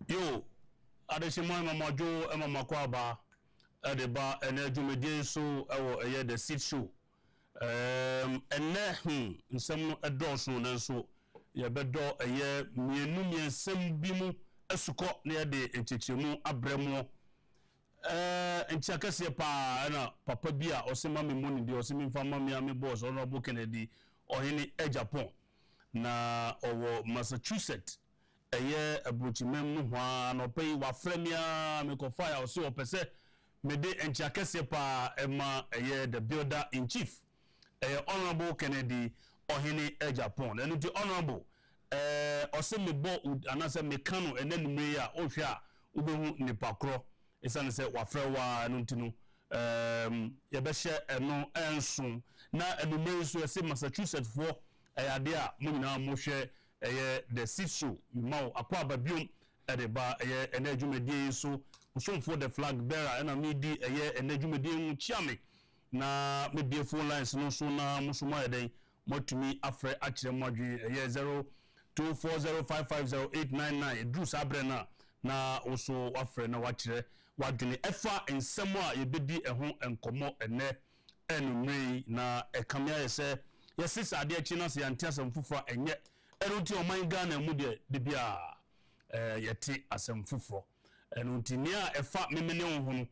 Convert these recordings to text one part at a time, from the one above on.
Yo, adesimo mamajo emamako aba edeba ene dwumedie so ewo the seat show. Ene nsem no edonso nanso ye bedo mienu miensem bi mu esuko na ye de enchechemu abremu enchiakase pa na papa bi a osema me money de osemi mfama me ame boss Honorable Kennedy ohene Agyapong na owo Massachusetts abrochimem no hwa no pay wa fremia me ko fire o se opese me de enchiakase pa ema the builder in chief Honorable Kennedy ohene Agyapong enu ti honorable ose me bo anase me kanu enanumre ya ohwe a ubehu nipa kro esane se wa frewa enu ti no ye be hye eno enso na enumre so ese Massachusetts for ade a mo nyina mo hwe the siso mau akwa babium edeba enadwumedie so usomfo the flag bearer na me di enadwumedie mu chiame na me be phone lines no so na musuma eden motumi afre akire modwe 0240550899 dru sabre na oso afre na wakire wadwene efa ensem a yebedi eho enkomo ene enumrei na ekamia yese yesisa ade achi na se yante asem fufura enye eruti oman Ghana mu de bia yeti asem fufuro enuti nia efa memene honhunu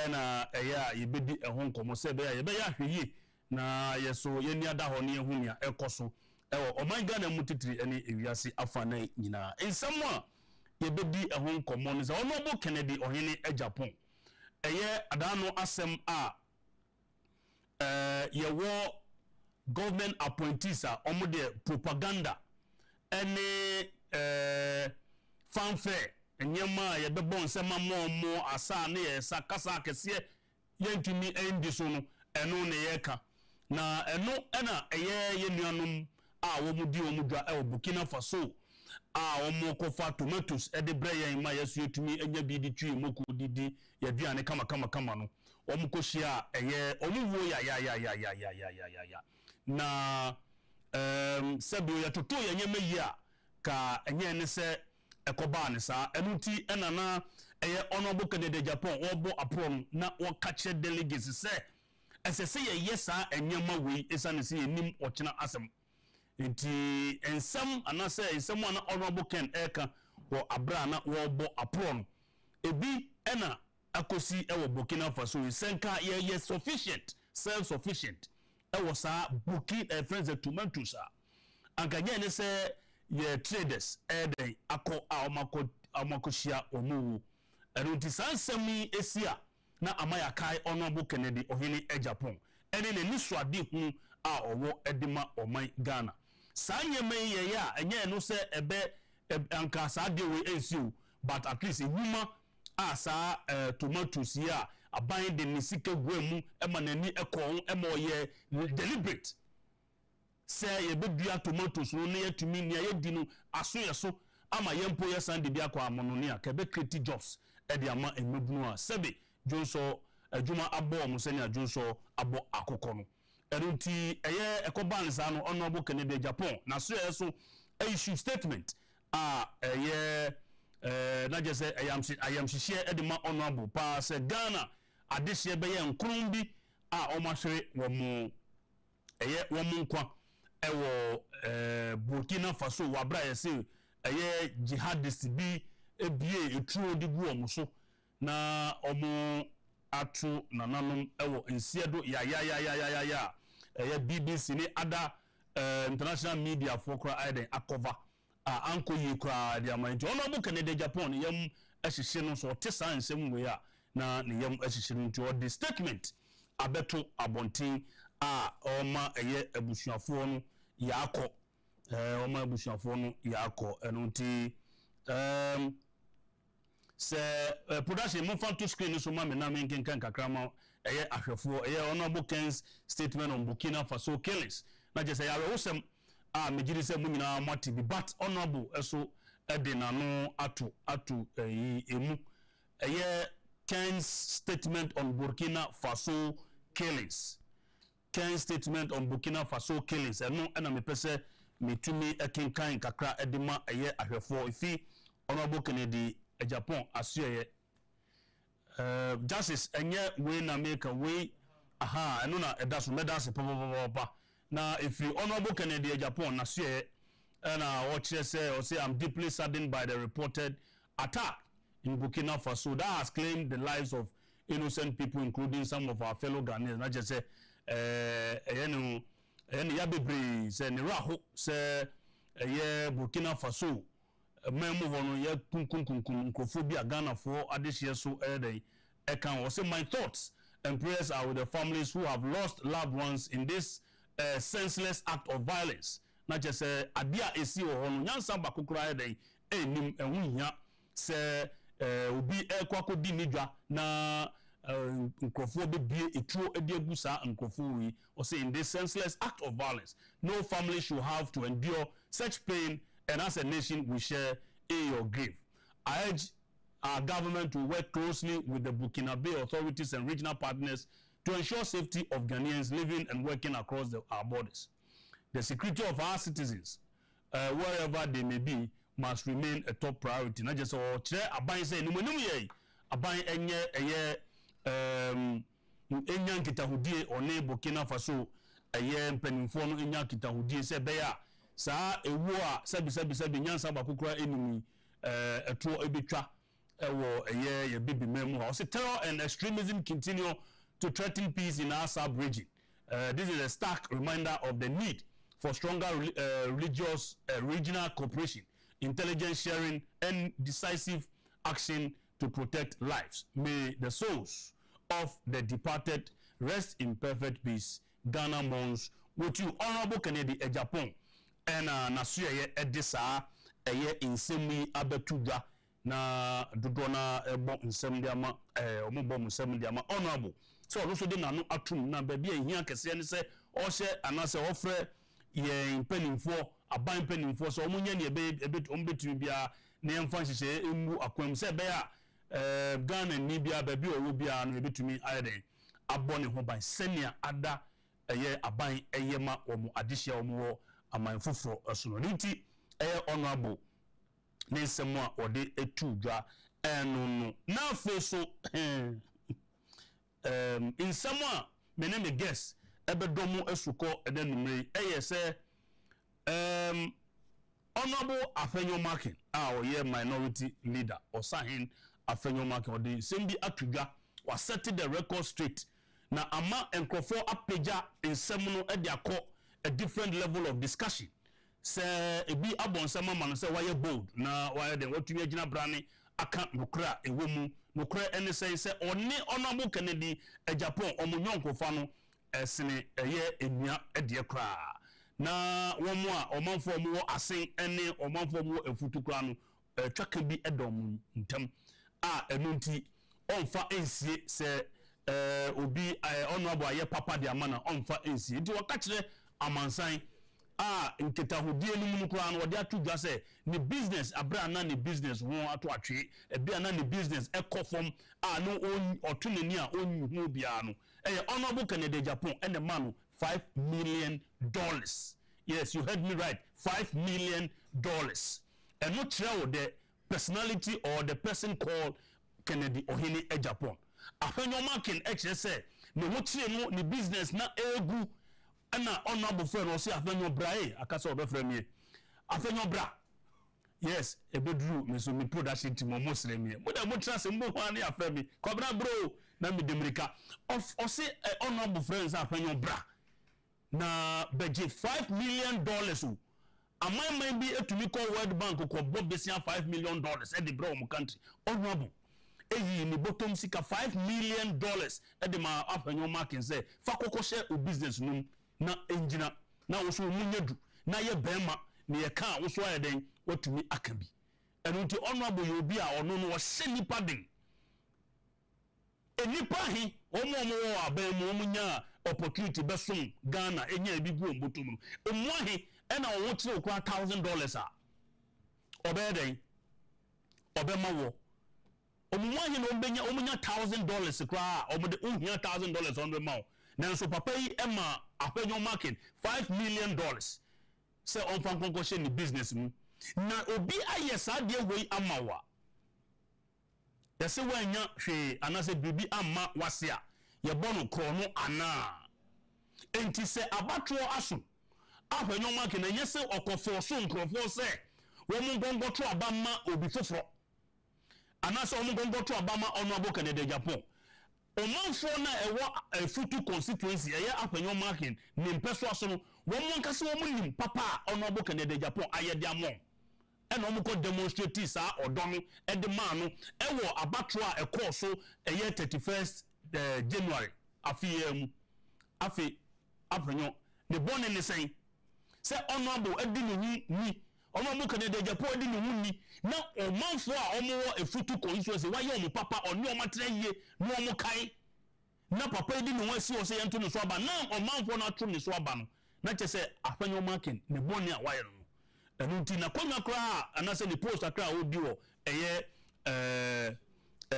ena eya yebedi ehon komo se be ya yebe ya hweyi na yeso yeni ada ho ne ehun ya ekoso ewo oman Ghana mu titiri ene ewiase afa na nyina ensem a yebedi ehon komo ne za Honorable Kennedy ohene Agyapong adano asem a yewo government appointees a omude propaganda any fanfare enyema ye bebo nsema mo asa na ye sakasa kese yentumi endi so no eno ne yeka na eno ena ye nuanum a wo mudi wo mudwa e Burkina Faso a wo mo kofa tomatoes e de bre yen ma yeso yetumi enya bi di twi moku didi ye duane kama no wo mo kohia omu wo ya na sebo ya toto ya nyeme ya ka enye ne se ekoba ne sa enuti enana Honorable Kennedy Agyapong obo apron na wakache delegates se esese ye yesa enyema we esane se enim ochina asem enti ensam anase ensam ana Honorable Ken eka wo abra na wo bo apron ebi ena akosi ewo Burkina Faso senka ye sufficient self sufficient ewo sa Burkina friends the tomatoes ankanye ne se ye traders eden akọ amakoshia omu enunti sansemi esia na amaya kai Honorable Kennedy ohene Agyapong ene ne niswade hu a owo edima oman Ghana sanyeme ye ya enye no se ebe anka sa de we ensiu but at least ehuma asa tomatoes ya aban de nisike gwemu ema nani ekon ema oye deliberate say ye bedua tomatoes no na yatumi nia yedi no aso yeso ama yempo yesan de bia kwa amono ne akabe create jobs e de ama emebunu a sebe jonso adwuma abo mo sene adwonso abo akokọ no erunti ekoban sa no Honorable Kennedy Agyapong na so yeso issue statement na je say ayam hihye e de ma honorable pa se Ghana adehye be ye nkron bi a omahwere wo mu nkwa ewo Burkina Faso wabra yese jihadist bi ebie etruo di gu omuso na omo atu nananom ewo nsiedo ya BBC ni ada international media for kra aiden akova anko yi kra dia manti Honorable Kennedy Agyapong yam ehihye no so tesa nsem we a na ne yam ehihye no nti the statement abeto abontin oma abusuafo no yakọ oma abusuafo no yakọ enunti se production mo fan to screen so ma me na me nkenkan kakrama ahwefo Honorable Ken's statement on Burkina Faso killings na je say ya wosem mejiri se mu nyina mati bi but honorable eso de nano atu emu Ken's statement on Burkina Faso killings. Ken's statement on Burkina Faso killings eno na me pese metumi ekenkan kakra edema ahwefo ifi Honorable Kennedy Agyapong asuye justice enye we na make we aha eno na eda so meda se papa na if you honorable Kennedy Agyapong na suye na what say I'm deeply saddened by the reported attack in Burkina Faso that has claimed the lives of innocent people, including some of our fellow Ghanaians. Not just say ya bebre say ni raho say Burkina Faso memu hono ye kunkunkunkun nkofobia Ghana for adehye so can say my thoughts and prayers are with the families who have lost loved ones in this senseless act of violence. Not just say adia esi wo hono nyansa bakokura enim ehunhia say obi kwakodi nidwa na nkofo bebie etro ediagu sa nkofo wi or say in this senseless act of violence no family should have to endure such pain, and as a nation we share in your grief. I urge our government to work closely with the Burkinabe authorities and regional partners to ensure safety of Ghanaians living and working across our borders. The security of our citizens, wherever they may be, must remain a top priority. Not just all chair aban say no ye aban enye enya nkitahudie one Burkina Faso mpanimfo no enya nkitahudie se beya saa ewu a sebi nyansa bakokura enumi eto ebetwa ewo ye bibi memu ha. So terror and extremism continue to threaten peace in our sub-region. This is a stark reminder of the need for stronger religious regional cooperation, intelligence sharing, and decisive action to protect lives. May the souls of the departed rest in perfect peace. Ghana mourns with you, Honorable Kennedy Agyapong, and Nasuye Edisa, insemi abetuga na dodona ebo nsem diama ombo nsem diama honorable. So also de nanu atum na baby ehia kese ne se o hye anase ofre ye mpanimfo aban mpanimfo so omunya ne ebe ombetumi bia ne mfa nhyehyɛ emu akwam se be ya Ghana ni bia baby owo bia no ebetumi ayeden abone ho ban senia ada aban ma omo adehia omo aman foforo asono nti honorable ne nsɛm a ɔde etu dwa ɛno na afei so nsɛm a mene me guess ɛbɛdɔmo asukɔ ɛda numere sɛ honorable Afenyomakin a ɔyɛ minority leader Osahin Afenyomakin ɔde nsɛm bi atu dwa wa set the record straight na ama nkrɔfo apagya nsɛm no ɛde akɔ a different level of discussion. Say ebi abonsama man say why bold na why den watumi agina brane aka nokra ewomu nokra ene say oni Honorable Kennedy Agyapong omunyonkofo no esene enua ede kra na womu a omanfo mu asen ene omanfo mu efutu kra no twaka bi edom ntam a enunti onfa ensie say obi Honorable aye papa de amana onfa ensie nti waka kire amansan nketahudie no mu kura no wode atudwa se ne business abra na ne business ho ato atwe ebia na ne business ekofom no otunani a onyu bia no Honorable Kennedy Agyapong and the man $5 million. Yes, you heard me right, $5 million. And not tell the personality or the person called Kennedy Ohene Agyapong. Afenyomakin actually say ne wotire no ne business na egu ana honorable friend o say Afenyobra akasa obefra mi Afenyobra. Yes, ebedru me so me production team muslim me mo da mo trust mbo ho ani afemi kobra bro na me demirika of o say honorable friends Afenyobra na budget $5 million o amai bi etumi call World Bank ko bob besia $5 million e de bro mo country honorable eyi ni bottom sika $5 million e de ma Afenyomakin say fa kokko share o business num na engineer na wo so munyedu na ye bema ne ye ka wo so ayeden watumi akabi enu nti honorable ye obi a ono no wo hye nipa den enipa hi omo wo aban mu omunya opportunity besom Ghana enya bi gu ombotom emu ahi ena wo kire okra $1,000 a obeden obema wo omu ahi no omunya $1,000 kra omode ohia $1,000 on the mouth nanso papa yi ema Afenyomakin $5 million say on fan konko she ni business mu na obi aye saa de wei amawa yɛse wanya hwee anase bibi amma wase a yɛbɔ no korɔ no ana enti sɛ abatro aso ahwanyo ma kena nyɛ sɛ ɔkɔfo so nkrɔfo sɛ wɔn ngongoto abama obi foforo anase wɔn ngongoto abama ɔno abo Kennedy Agyapong omanfo na ɛwɔ Futu constituency ɛyɛ ahwanyo ma ken ne mpɛso aso no wɔn nkase wɔn nim papa ɔno abo Kennedy Agyapong ayɛde amɔ ɛna wɔn kɔ demonstrate saa ɔdɔ no ɛde maa no ɛwɔ abatro a ɛkɔɔ so ɛyɛ 31st January afei mu afei ahwanyo ne bɔne ne sɛn sɛ ɔno abo ɛdi ne hu ni ɔno abo Kennedy Agyapong ɛdi ne hu ni na ɔmanfo a ɔmo wɔ Futu constituency wayɛ ɔmo papa ɔne ɔmo atena yie na ɔmo kae na papa ɛdi ne ho asi wɔ sɛ yɛnto ne so aba na ɔmanfo no ato ne so aba no na kyɛ sɛ ahwanyo makin ne bɔne a wayɛ no ɛno nti na kɔnya koraa anasɛ ne post akra a ɔdi wɔ ɛyɛ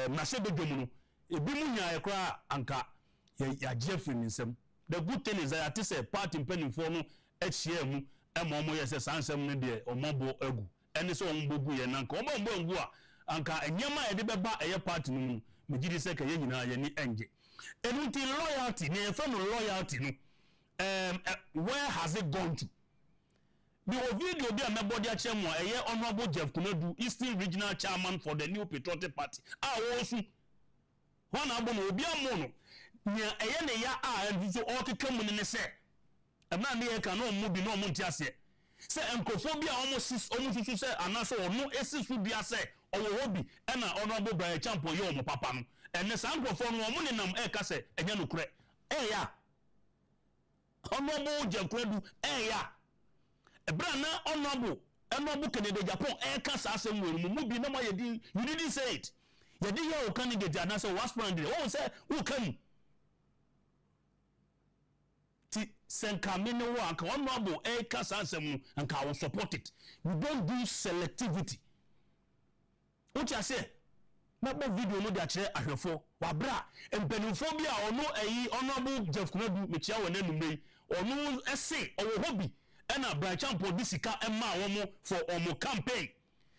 mmarahyɛ badwam no ebi mu nyaayɛ koraa anka yɛagye afiri ne nsɛm the good thing is that ate sɛ party mpanimfoɔ no ahyia mu ɛma ɔmo yɛ sɛ saa nsɛm no deɛ ɔmɔbɔ agu ɛne sɛ ɔmo gu yɛ nanka ɔmo agu a anka ɛnyɛma a yɛde bɛba ɛyɛ party no mu megye di sɛ ka yɛ nyinaa yɛni ɛngye ɛno nti loyalty ne yɛfɛ no loyalty no where has it gone to the video bi a mɛbɔde akyerɛ mu a ɛyɛ honorable Jeff Kunadu Eastern Regional Chairman for the New Patriotic Party a wɔsu hɔ na abɔ no obi amu no nea ɛyɛ ne ya a nso ɔkeka mu ne sɛ ɛma ne yɛ ka na ɔmo bi na ɔmo nte aseɛ sɛ nkrofo bi a ɔmo susu sɛ anaso ɔno esi su bia sɛ ɔwɔ hɔ bi ɛna honorable Brian Champo yɛ ɔmo papa no ɛne saa nkrofo no ɔmo ne nam ɛka sɛ ɛnya no korɛ ɛya honorable Jeff Kunadu ɛya ebra na honorable Kennedy Agyapong ɛka saa asɛm wɔ mu bi na ma yɛdi you didn't say it yɛdi yɛ o candidate anaso waspirant de wɔn sɛ wo kan ti senkamene wo anka honorable ɛka saa asɛm no anka I will support it we don't do selectivity what you say na bɔ video no de akyerɛ ahwɛfo wabra mpanimfo bi a ɔno ɛyi honorable Jeff Kunadu mekyia wɔ n'anum yi ɔno ɛse ɔwɔ hɔ bi ɛna Brian Champo di sika ɛma wɔn for ɔmo campaign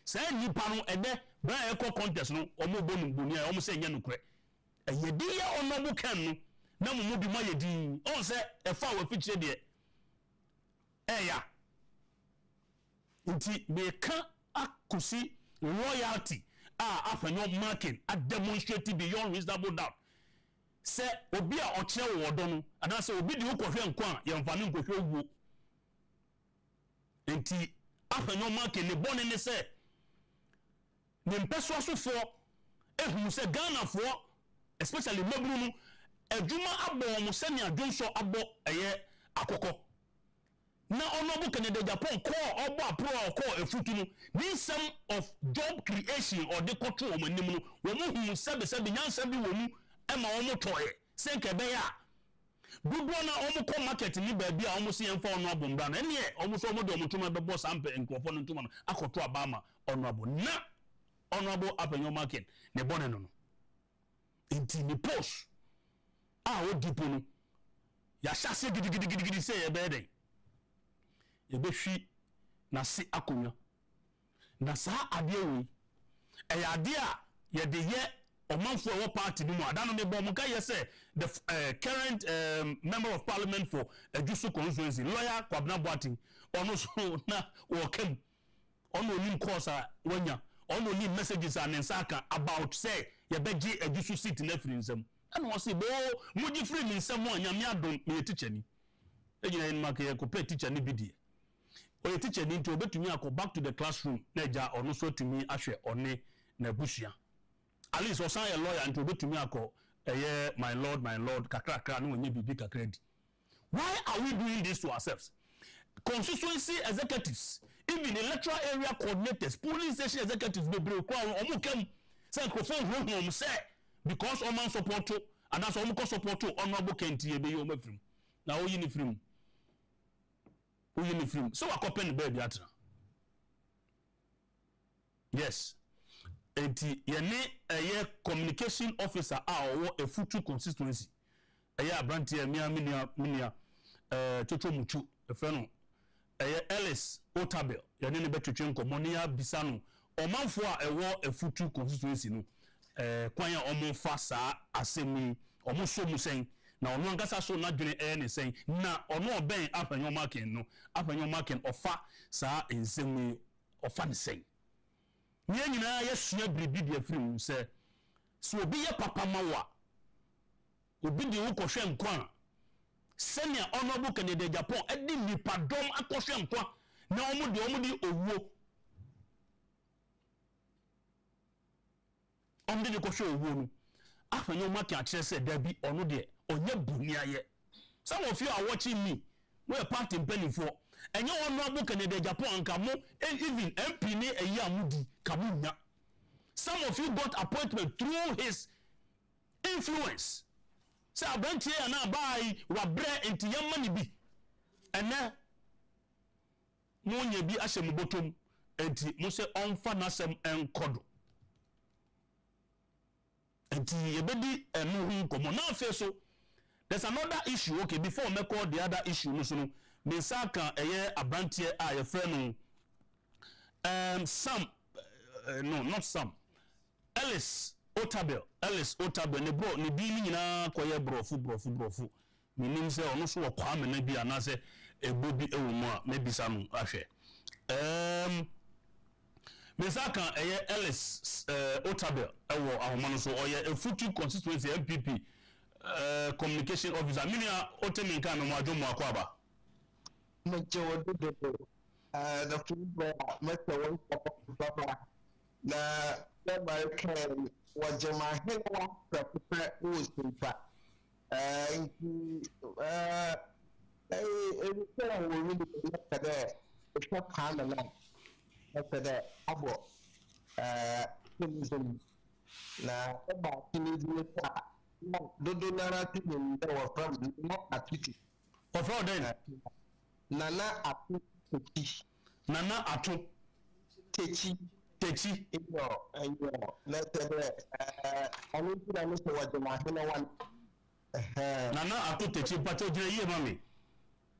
sɛ nipa no ɛdɛ Brian ɛkɔ contest no ɔmo bɔ no boni a ɔmo sɛ nyɛ no korɛ ɛyɛ di yɛ honorable Ken no na mo bi ma yɛ di ɔn sɛ ɛfa wɔ fikyire deɛ ɛya nti meka akosi loyalty a ahwanyo marking a demonstrate beyond reasonable doubt sɛ obi a ɔkyerɛ wɔ dɔ no anasɛ obi de wokɔhwɛ nko a yɛmfa ne nkɔhwɛ wuo nti ahwanyo marking ne bɔne ne sɛ ne mpɛso asofoɔ ehunu sɛ Ghanafoɔ especially maburu no adwuma abɔ mo sɛ ne adwonso abɔ ɛyɛ akɔkɔ na honorable Kennedy Agyapong kɔ ɔbɔ apro ɔkɔ Futu no ne nsɛm of job creation or de kɔtɔ wɔn anim no wɔn hu sɛbesɛbe nyansa bi wɔ mu ɛma wɔn tɔɔyɛ sɛ nkɛ bɛyɛ a dodoɔ na wɔn kɔ market ni baabi a wɔn si yɛn fa ɔno abɔ mbra no ɛneɛ wɔn so wɔn de wɔn ntoma bɛbɔ sampɛ nkurɔfoɔ no ntoma no akɔtɔ abama ɔno abɔ na honorable ahwanyo market ne bɔne no no nti ne post a wɔdi po no yɛahyɛ ase gidigidigidi sɛ yɛbɛyɛ dɛn yɛbɛhwi n'ase akonnwa na saa adeɛ wei ɛyɛ adeɛ a yɛde yɛ ɔmanfo a ɛwɔ party no mu adano ne bɔ mo ka yɛ sɛ the current member of parliament for Agyusu constituency lawyer Kwabena Boateng ɔno so na wɔkam ɔno onim course a wanya ɔno onim messages a ne nsa aka about sɛ yɛbɛgye Agyusu seat na afiri nsɛm ɛna wɔse bo mogye firi ne nsɛm a nyame adom meyɛ teacher ni ɛgyina yɛn maka yɛkɔpɛ teacher ne bi deɛ ɔyɛ teacher ni nti obɛtumi akɔ back to the classroom na agya ɔno so atumi ahwɛ ɔne na abusua at least ɔsan yɛ lawyer nti obɛtumi akɔ ɛyɛ my lord kakrakra no wɔnyɛ biribi kakra di why are we doing this to ourselves constituency executives even electoral area coordinators polling station executives bebree kɔ ɔmo kam sɛ nkurɔfoɔ huahua sɛ because ɔman support to anaasɛ ɔmo kɔ support to honorable Kenti ɛbɛyɛ ɔmo afirim na woyi ne firim so wakɔpɛ ne baabi atena yes enti yɛne ɛyɛ communication officer a ɔwɔ Futu constituency ɛyɛ abranteɛ minia twotwo mutu ɛfɛ no ɛyɛ Ellis Otabel yɛne ne bɛtwetwe nkɔmmɔ ne ya bisa no ɔmanfo a ɛwɔ Futu constituency no kwan ya omo fa saa asemi omo so mu sen na ono angasa so na dwene ne sen na ono oben afanyo market no afanyo market ofa saa ensemi ofa ne sen nye nyina yesua bribi de afrim se so obi ye papa mawa obi de wo kohwe nkwa senia honorable Kennedy Agyapong edi nipadom akohwe nkwa na omo de owuo omde de kohwe owuo no afanyo market akire se dabi ono de onye buniaye. Some of you are watching me we are part in penny for enye honorable Kennedy Agyapong anka mo even MP ni eyi amudi kamunya. Some of you got appointment through his influence. Say abrantie na bai wa bre enti yamani bi ene mo nya bi ahyem botom enti mo se onfa nasem enkodo enti yebedi enu hu komo na afi so. There's another issue. Okay, before me call the other issue no so no me saka eye abrantie a ye frɛ no some no not some Ellis Otabel ne bro ne bi ni nyina koye brofu menim sɛ ɔno so wɔ kwame na bi anase ebobi ewo mu a me bisa no ahwɛ me saka eye Ellis Otabel ewo ahoma no so ɔyɛ Efutu constituency MPP communication officer minia otemi nka no adwo mu akwaba meche wododo the football mete won papa na American wajema hewa prepare usimpa nti everything we really look at that it's not kind of like that abo na about teenage dodo nara tin dey wa from not activity of all then nana atu techi yo na tebe ani tin na so wa jama hena wan nana atu techi pato jire ye mami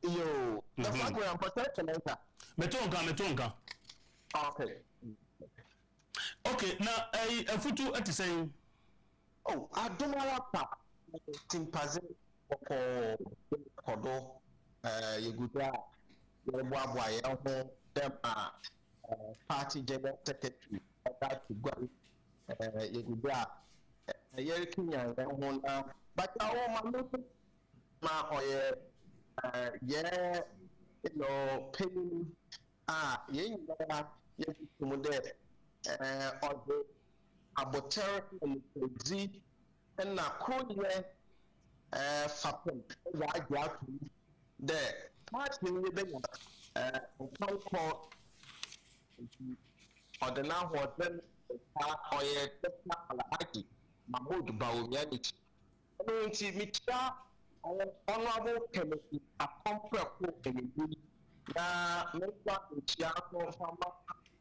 yo the program protect later metonka okay na Efutu ati oh, adomara pa timpaze kodo yeguda yebo aboa ye ho dem party general secretary that to go yeguda ye kinya ye ho na but awo ma oye ye paying ye nyina ye tumude odo abotere zi na koye fapem za agyatu de party ni be control odena hoden oye teta alhaji mahmud bawumyanich nti mitia honorable Kennedy akompreko enyi na mekwa ntia no fama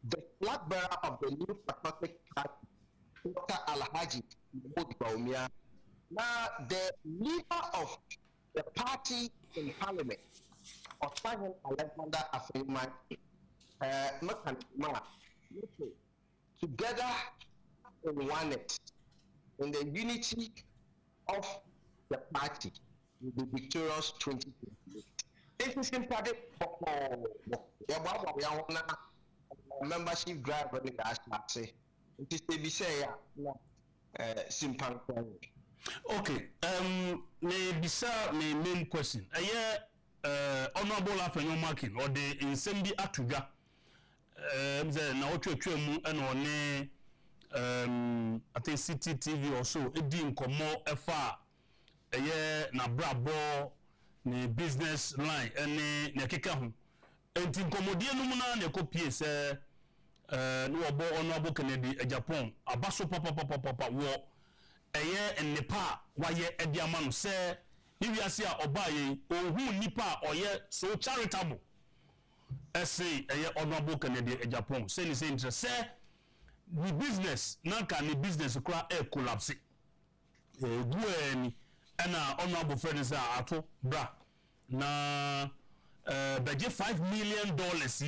the flag bearer of the new patriotic party Dr. Alhaji Mahmoud Bawumia. Now, the leader of the party in parliament, Osman Alexander Afeman, together in oneness, in the unity of the party, will be victorious 2028. It is important for membership drive on the gas taxi. It is to be say simple. Okay, me bisa me main question. Honorable Afenyo Markin or the insendi atuga. Na otwetwe mu na one I think City TV or so edi nkomo efa na brabo ni business line ene na keka ho. Enti nkomodie no mu na na kopie se no obo Honorable Kennedy Agyapong abaso papa wo nipa waye edi ama no se ni wiase a oba ye ohu nipa oye so charitable ese Honorable Kennedy Agyapong se ni se interest se ni business nanka ni business kura collapse guani ana Honorable friend say ato bra na budget $5 million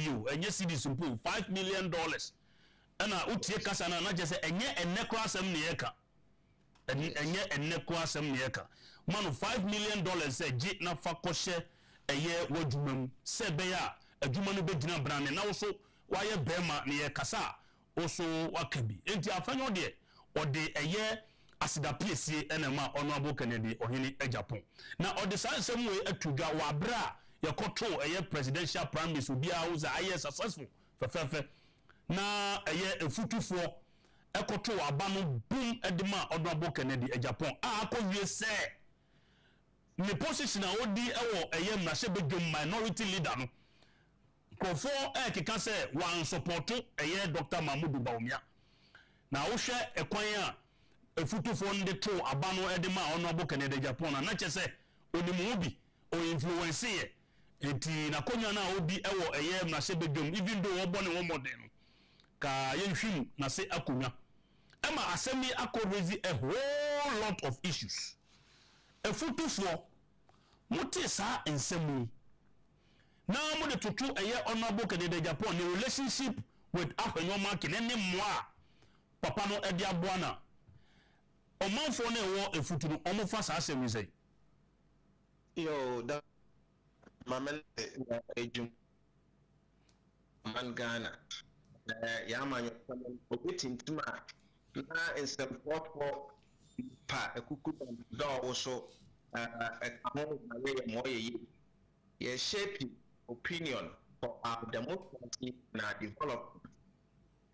you enye cedi simple $5 million ana utie kasa na je se enye ennekro asem ne yeka enye ennekro asem ne yeka manu $5 million se ji na fa kohye eye wadwumam se be ya adwuma no begina brane na wo so waye bema ne ye kasa wo so wakabi enti afanyo de ode eye asida pliesie ena ma honorable Kennedy ohini Agyapong na ode sansem we atudwa wa bra yakoto eye presidential primaries obia wo za aye successful fefefe na eye efutufo ekoto aba no boom edema honorable Kennedy Agyapong akowie se ne position a odi ewo eye mrahye bedwum minority leader no kofo keka se wan support eye Dr. Mahmoud Bawumia na wo hwe ekwan a efutufo nde to aba no edema honorable Kennedy Agyapong na che se onimu bi o influence ye enti na konya na odi ewo eye mrahye bedwum even though wo bone wo modern no ka yenhwim na se akonya ema asemi akoraise a whole lot of issues efutufo muti sa ensemu na mo de tutu eye honorable Kennedy Agyapong ne relationship with Afenoma Kennedy moa papa no edi aboa na omanfo na ewo efutu no omo fa sa asemi sei yo da mamen ejum man Ghana ya manyo obetintuma na ensemport pa ekuku da wo so ekamo na we moye ye shape opinion for our democracy and our development.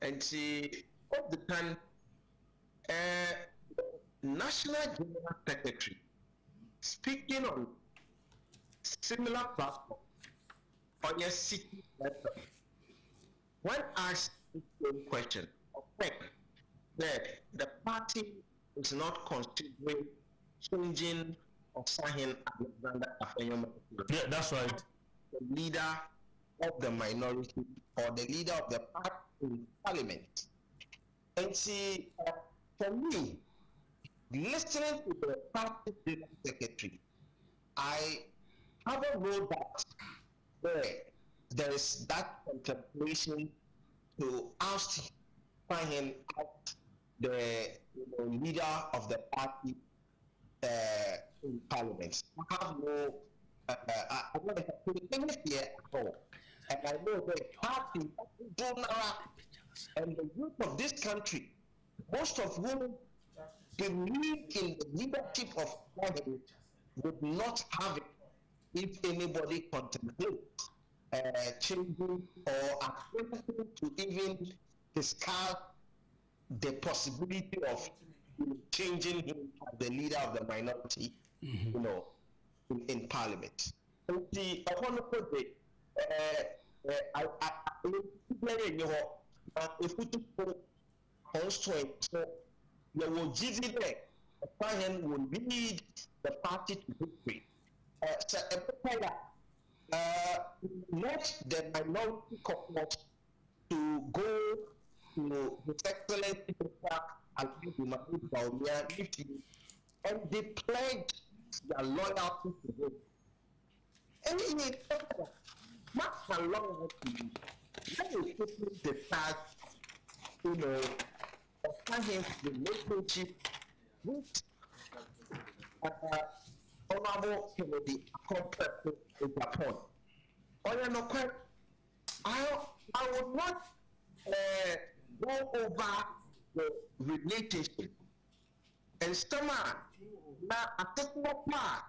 And see, all the time, National General Secretary speaking on similar platform on your city letter, when asked the same question, that the party is not considering changing or signing Alexander Afenyo. Yeah, that's right. The leader of the minority or the leader of the party in parliament. And see, for me, listening to the party general secretary, I haven't known that there is that contemplation to oust him out the leader of the party in parliament. I have no, I don't have here at all. And I know the party and the youth of this country, most of whom believe in the leadership of parliament, would not have it if anybody contemplates changing or attempting to even discuss the possibility of changing him as the leader of the minority, in parliament. And the if we took constraint, so there will give there, the president will lead the party to victory. So not the minority cohort to go to His Excellency Mahmoud Bawumia meeting, and they pledge their loyalty to him. And he much along with you. Let me quickly discuss, his relationship with Honorable Kennedy Agyapong. I would not go over the relationship and stomach na attachment part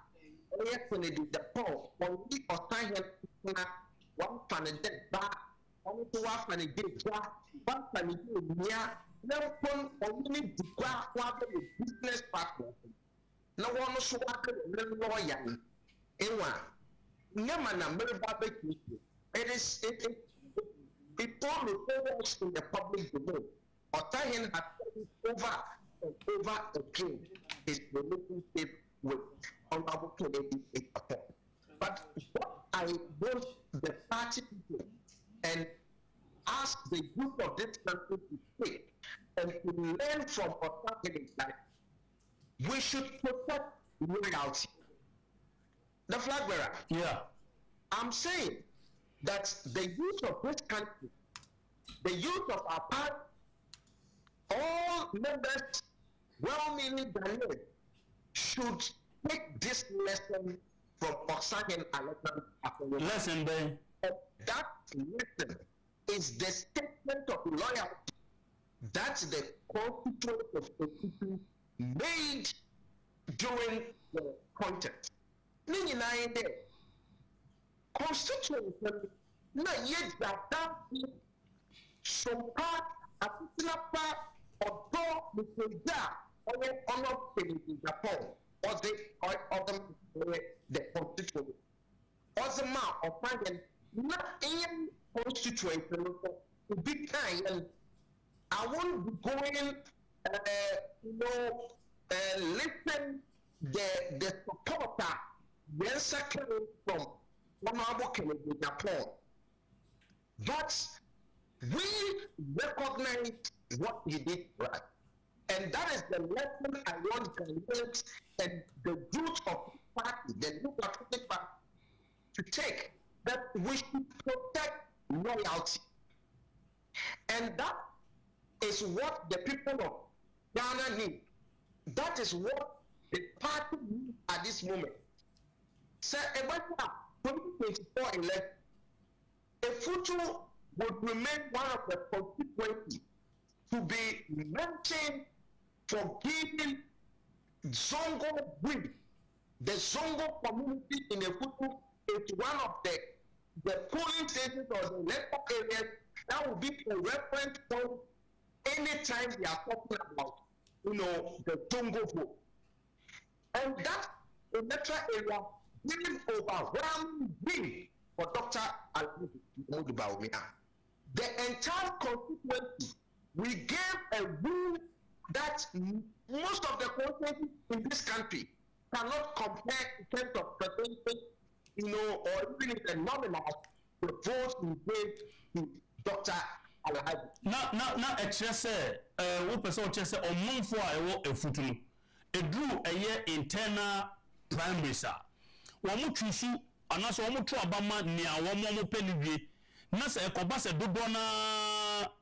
Kennedy Agyapong on the Australian one fan and dead back on to one fan and dead back one fan and dead near no only the business partner no one so lawyer Nyama na mere barbecue. It all reports in the public domain. Otahin has said over and over again his relationship with Honorable Kennedy Agyapong. But what I want the party people and ask the youth of this country to take and to learn from Otahin that we should protect loyalty. The flag bearer. Yeah. I'm saying that the youth of this country, the youth of our party all members, well-meaning Ghanaians, should take this lesson from Osagen Alexander. Lesson, Ben. That lesson is the statement of loyalty that the constituent of the people made during the contest. Meaning, constituent na yet that some part a particular part of the honor in Japan or the constituent or the man of finding not in constituent to be kind. I won't be going listen the supporter when second from Honorable Kennedy Japan. But we recognize what he did right. And that is the lesson I want Ghanaians and the youth of the party, the New Patriotic Party, to take, that we should protect loyalty. And that is what the people of Ghana need. That is what the party needs at this moment. So, about 2024 election, a future would remain one of the constituencies to be mentioned for giving Zongo win. The Zongo community in the future is one of the polling stations or the electoral areas that will be a reference point anytime we are talking about, the Zongo vote. And that electoral area giving overwhelming win for Dr. Agyapong. The entire constituency, we gave a rule that most of the constituencies in this country cannot compare in terms of percentage, or even if they're nominal, the votes we gave to Dr. Alhaji. Now, say, what person say, or month for a foot, a drew a year internal primary, sir. One more choose, and also one more Abama near one more penny. Nasa ekobase dodona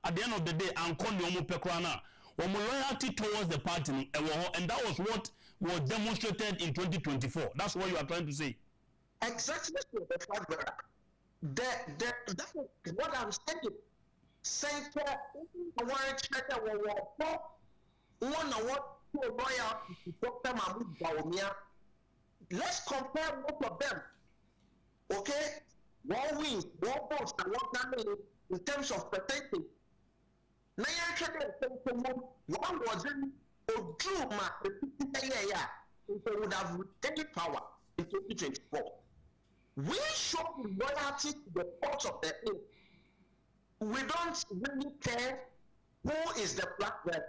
at the end of the day and call the omo pekrana one loyalty towards the party and that was what was demonstrated in 2024. That's what you are trying to say. Exactly the fact that's what I'm saying. Center one checker one loyalty to Dr. Mahmoud Bawumia. Let's compare both of them. Okay? One wins, one votes, and one damage in terms of percentage. Now, one was in Ojuma, so would have retained power in 2024. We show loyalty to the cause of the thing. We don't really care who is the black man.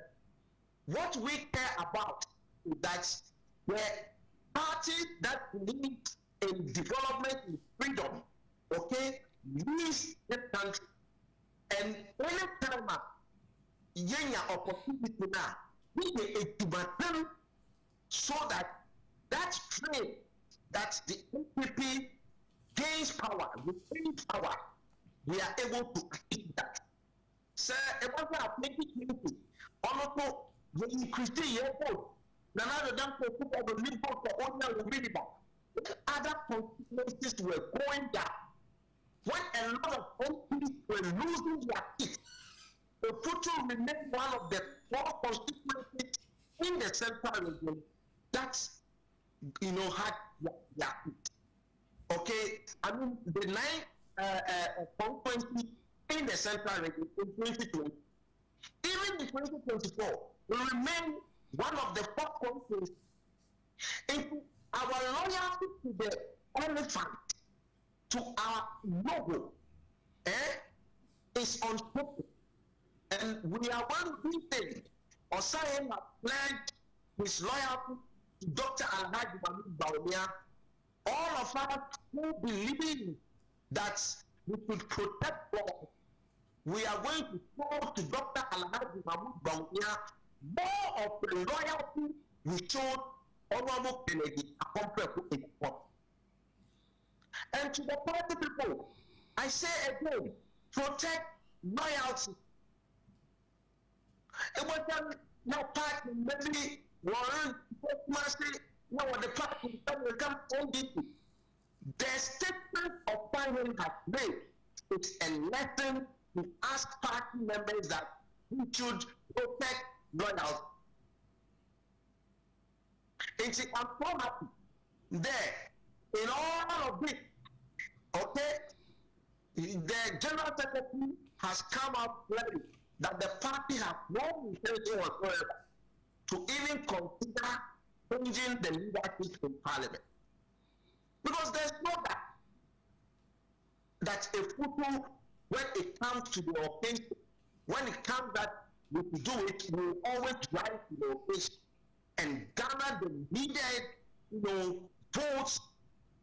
What we care about is that the party that believes in development and freedom, okay, leads the country. And anytime yenya opportunity now, we need to maintain so that trade that the NPP gains power, retains power, we are able to achieve that. So, about that, make it also when you Christian vote, none of them for the new vote for ordinary minimum. Other constituencies were going down. When a lot of countries were losing their seats, the future remained one of the four constituencies in the central region that had their seats. Okay, I mean the 9 constituencies in the central region in 2020. Even in 2024, will remain one of the four constituencies. Our loyalty to the elephant, to our logo, is unspoken. And we are one thing, Osagen has pledged his loyalty to Dr. Alhaji Bawumia. All of us who believe that we should protect God, we are going to show to Dr. Alhaji Bawumia more of the loyalty we showed Honorable Kennedy Agyapong. And to the party people, I say again, protect loyalty. And was no party, maybe Warren, Mercy, no, the party will come NDC. The statement of Simon has made is a lesson to ask party members that we should protect loyalty. It's I'm so happy there in all of this. Okay, the general secretary has come out clearly that the party has no intention whatsoever to even consider changing the leadership in parliament. Because there's no that a photo, when it comes to the occasion, when it comes that we do it, we will always rise to the occasion and gather the needed, votes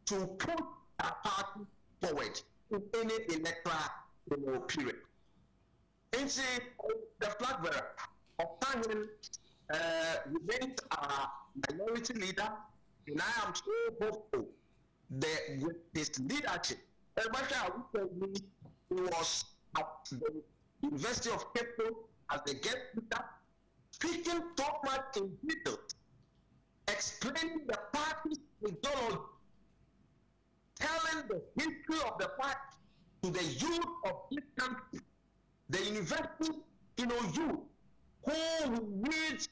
to put our party forward in any electoral, period. And see, the flag bearer of Tanzania remains our minority leader, and I am so hopeful that with his leadership, he was at the University of Cape Town as the guest speaker, speaking so much in detail, explaining the party's ideology, telling the history of the party to the youth of this country, the university, youth who need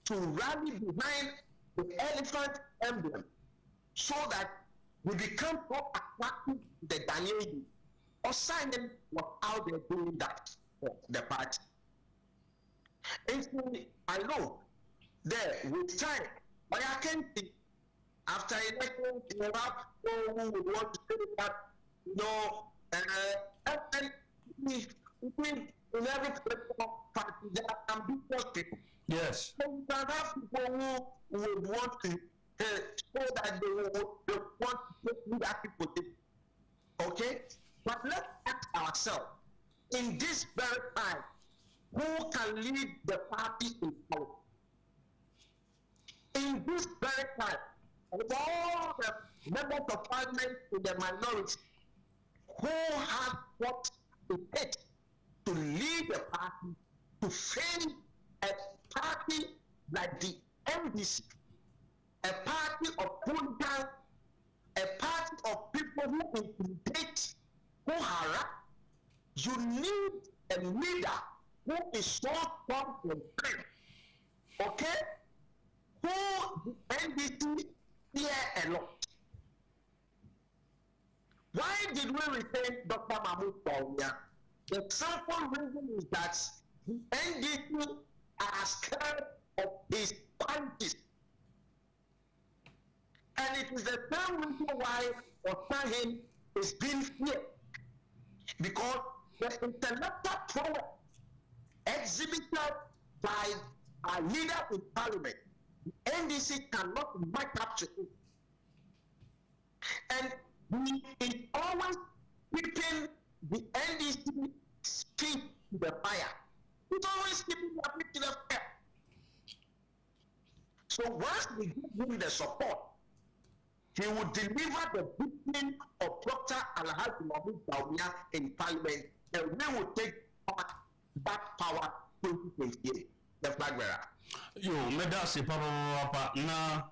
to rally behind the elephant emblem so that we become so attractive to the Daniel. Or Simon was out there doing that for the party. And so I know there with time, but I can't see after election, who would want to say that, and in every political party, there are ambitious people. Yes. So you can have people who would want to show that they want to take that people did. Okay? But let's ask ourselves, in this very time, who can lead the party in power? In this very time, of all the members of parliament in the minority, who has what it takes to lead the party, to frame a party like the MDC, a party of hooligans, a party of people who intimidate, who harass? You need a leader who is so strong and brave, okay? Who the NDC fear a lot. Why did we retain Dr. Mahmoud Bawumia? The simple reason is that the NDC are scared of his policies. And it is the same reason why Osahin is being feared. Because the intellectual power exhibited by our leader in parliament, the NDC cannot match up to it. And he is always keeping the NDC feet to the fire. He's always keeping their feet to the fire. So once we give him the support, he will deliver the vision of Dr. Alhaji Mahmoud Bawumia in parliament, and we will take back power 2028. The flag bearer. Yo, medasi papa na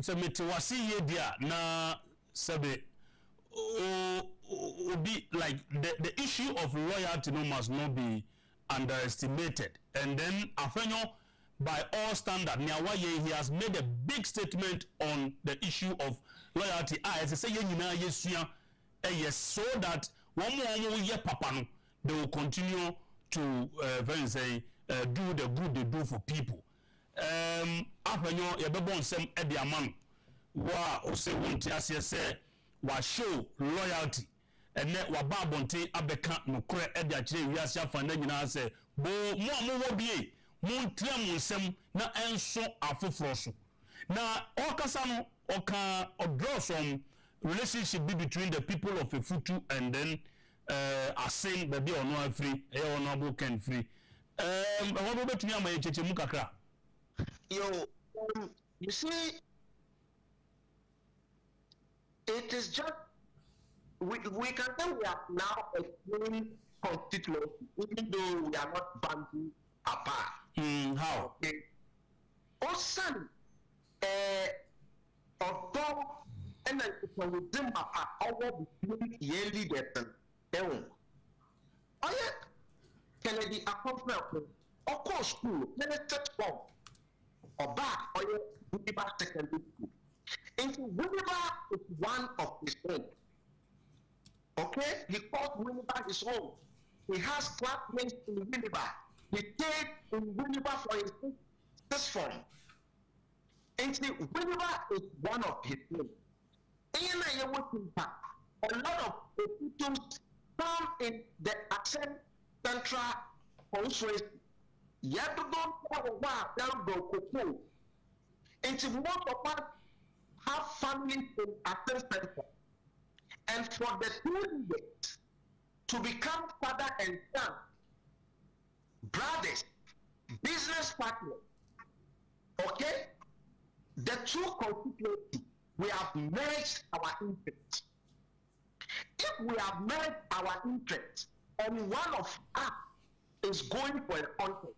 semeti wasi yedia na sebe be like the issue of loyalty must not be underestimated. And then Afenyo, by all standard, he has made a big statement on the issue of loyalty. As I say, yes, so that one more year, Papa, they will continue to do the good they do for people. Afenyo, yebebon sem ediaman wa ose wonti asese wa show loyalty. And then wa babonte abeka no kore edi akire wiase afanda nyina se bo mo wo bie montia munsem na enso afoforo so na okasa no oka draw some relationship between the people of Efutu and then asin baby ono afri honorable Ken free what betumi ama yecheche mu kakra you see, it is just we can say we are now a clean constituency, even though we are not banking apart. How? Okay. Also, although and with them are our between yearly death. Oh yeah, Kennedy Agyapong, of course, school, set form, or back, or Winneba Secondary School. And Winneba is one of his own. Okay, he called Winneba his own. He has classmates in Winneba. He stayed in Winneba for his sixth form. And Winneba is one of his own. A lot of officials come in the Accent Central Constituency. Yet to go to and most of us have families in Accent Central. And for the two leaders to become father and son, brothers, business partners, okay? The two constituencies, we have merged our interests. If we have merged our interests and one of us is going for a content,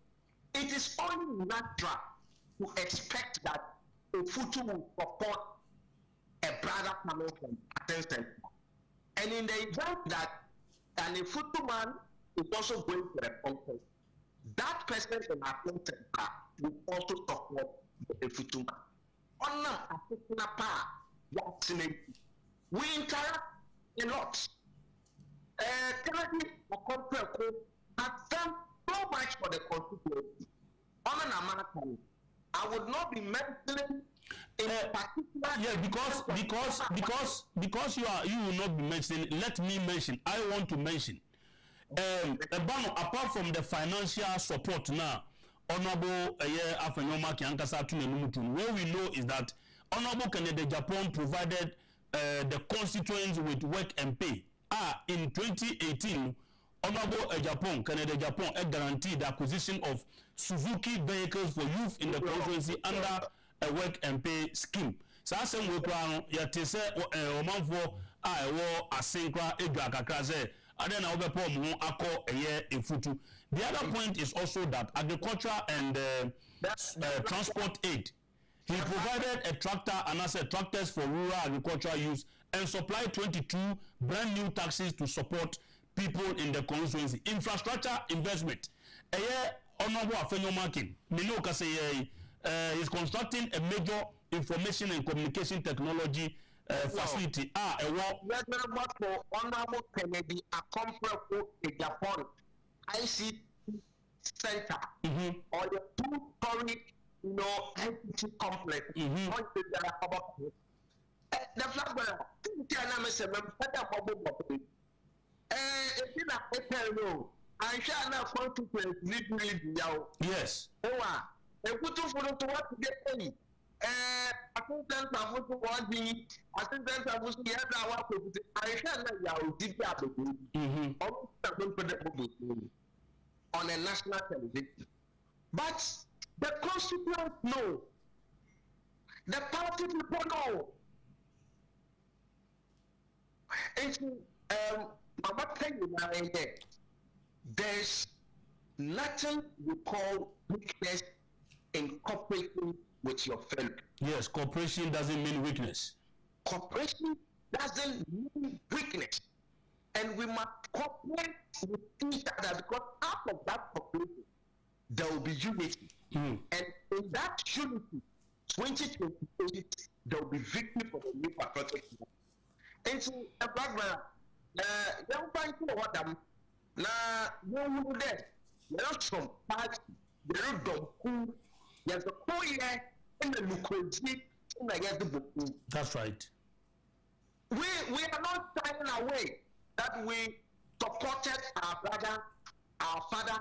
it is only natural to expect that a Futu will support a brother coming from Accent. And in the event that a Futu man is also going for a content, that person in Accent will also support a Futu man. On a particular part, we interact a lot. Kencity has done so much for the constituency. On an American, I would not be mentioning in particular. Yeah, because you will not be mentioning. Let me mention. I want to mention. Apart from the financial support now, Honorable Afenyoma Kiankasa Tunenumutu, what we know is that Honorable Kencity Agyapong provided the constituents with work and pay. In 2018, Honorable Agyapong, Kencity Agyapong, guaranteed the acquisition of Suzuki vehicles for youth in the constituency under a work and pay scheme. So I say we plan yet say omanfo asinkra edwa kakra say adena obepo mu akọ efutu. The other point is also that agriculture and transport aid. He provided a tractor and as tractors for rural agricultural use and supplied 22 brand new taxis to support people in the constituency. Infrastructure investment. Honorable Afenyoma King, is constructing a major information and communication technology facility. Honorable Kencity Agyapong ICT Center or the two-story, ICT complex. The flag bearer, I shall not constitute legally. Yes. A good to follow to what to get any. Assistant of what being assistant of the other. I shall not deep on a national television. But the constituents know. The party people know. And there's nothing we call weakness in cooperating with your fellow. Yes, cooperation doesn't mean weakness. Cooperation doesn't mean weakness. And we must cooperate with each other because out of that cooperation, there will be unity. And in that unity, 2028, there will be victory for the new patriotic. And so, a background, young people, what I'm now, you there, you're not from party, you're not from cool, there's a whole year in the Mukoji, in the book. That's right. We are not shying away that we supported our brother, our father,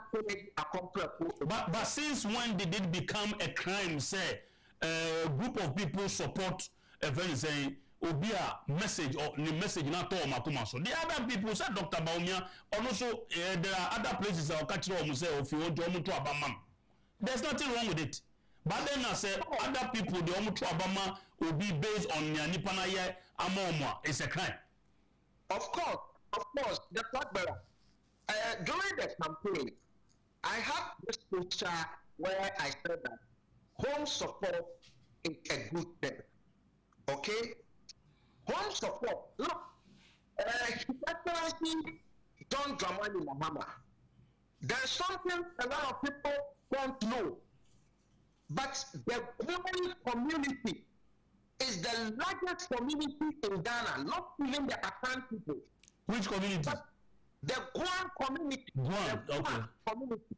but since when did it become a crime, say, a group of people support a very saying, Obia message or the message not all Makuma. So the other people said Dr. Baumia, and also there are other places that will catch you or say, if you want to Obama. There's nothing wrong with it. But then I say other people, the Omutu Obama will be based on Nipanaye Amoma. It's a crime. Of course, the flag bearer. During the campaign, I have this picture where I said that home support is a good thing. Okay? Home support. Look, His Excellency John Dramani Mahama. There's something a lot of people don't know. But the Guan community is the largest community in Ghana, not even the Akan people. Which community? But the Guan community. Guan, the Guan okay. community.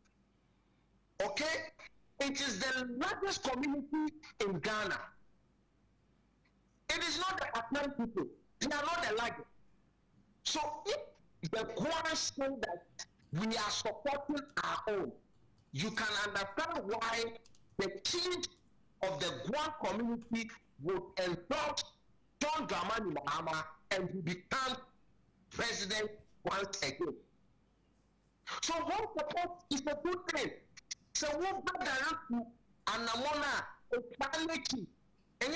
Okay? It is the largest community in Ghana. It is not the Akan people. They are not the largest. So if the Guan say that we are supporting our own, you can understand why the chief of the Guan community would endorse John Dramani Mahama and he become president once again. So home support is a good thing. So what to Anamona Okaneki and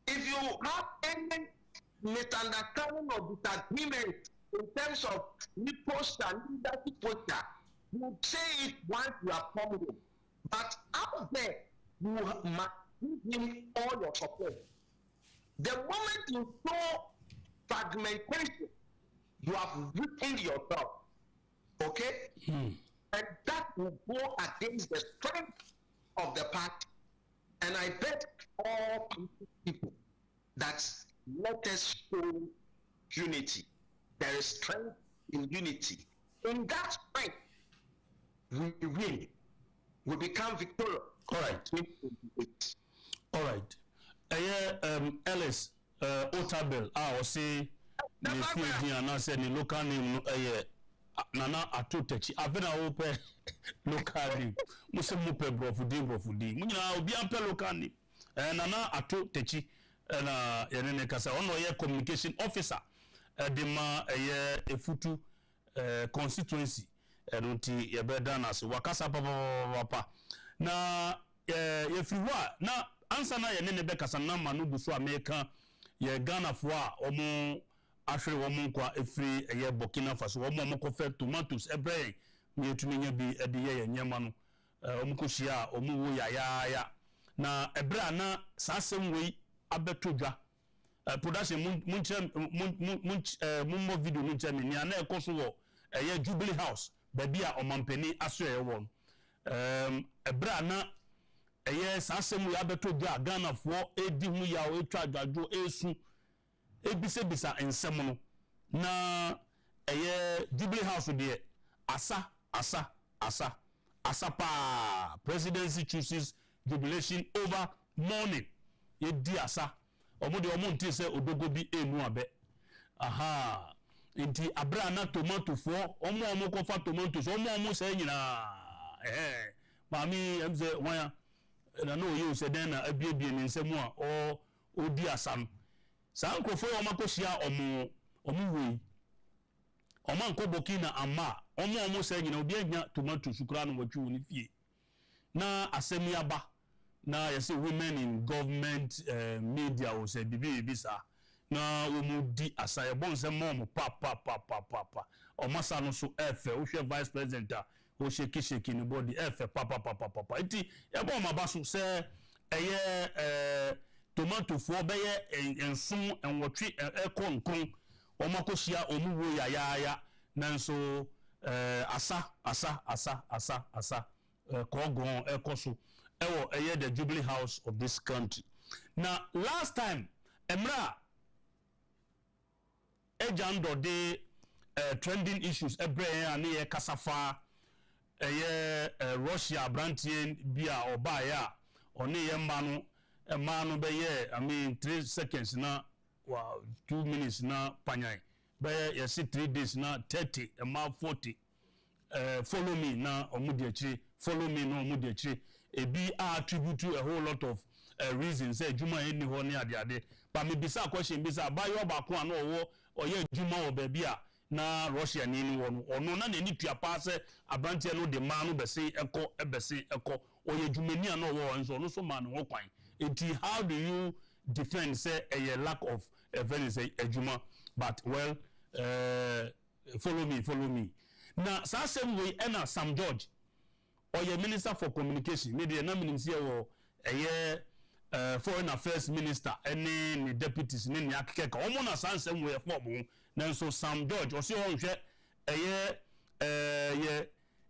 if you have any misunderstanding or disagreement in terms of poster, leadership poster, you say it once you are prominent. But out there, you must give him all your support. The moment you show fragmentation, you have weakened yourself. Okay? And that will go against the strength of the party. And I bet all people that let us show unity. There is strength in unity. In that strength, we win. We become victorious. All right. All right. Ellis, Otabel, I will say, the local name, Nana Atotechi, I've been a open local name. Musa Mupe Brofudi. Muna will be a local name. Nana Atotechi, and Yanekasa, one communication officer, Dema a futu constituency, and unti Yabedanas, Wakasa Papa. Na if you were now answer na Yanene Bekasana Manubu so America, ye Ghana for omo. Actually, woman kwa every year Burkina Faso, woman mokofe tomatoes every me tumenya bi ediye ye nyama no omukoshia omuwo ya na ebra na sasem wei abetodwa production mun video mun cheme ni na ekoso wo eye Jubilee House baby a omampani aso ye won ebra na eye sasem wei abetodwa Ghana fo edi hu ya o etwa adwadwo esu ebisa ensem no na eye Jubilee House de asa pa presidency chooses jubilation over mourning ye di asa omo de omo nti se odogo bi enu abe aha nti abra na tomato fo omo kofa tomatoes omo se nyina mami emze wan na no ye se den na abiebie ni nsem a o di asa no sa nkofo o makohia omo wei o man ko Burkina ama omo say nyina obi anya tomato sukura no watwu ni fie na asemi aba na yese women in government media o say bibi sa na omo di asaye bon se mom pa o masa no so efe o hwe vice president o sheki ni body efe pa enti e bon maba so se eye tomato for beye ensun enwotwe ekonkon omakohia omuwo ya nanso asa kogon ekoso ewo eye the Jubilee House of this country. Now last time emra ejando de trending issues ebre ani ye kasafa eye Russia brantien bia obaya oni ye manu be ye I mean 3 seconds na 2 minutes na panyai be ye 3 days na 30 ma 40 follow me na omudiachi follow me no omudiachi ebi attribute to a whole lot of reasons say juma eni ho ne ade but me bisa question bisa bayo ba ko an owo oye juma wo ba bia na Russia ni ni wono ono na ni tua pa se abrantie no de ma no bese eko oye jumani an owo nso no so ma no kwan enti how do you defend say a lack of a very say ejuma but well follow me na saa same way ena Sam George or your minister for communication maybe na minister or foreign affairs minister any deputies ni akeka omo na saa same way form na so Sam George o se o hwe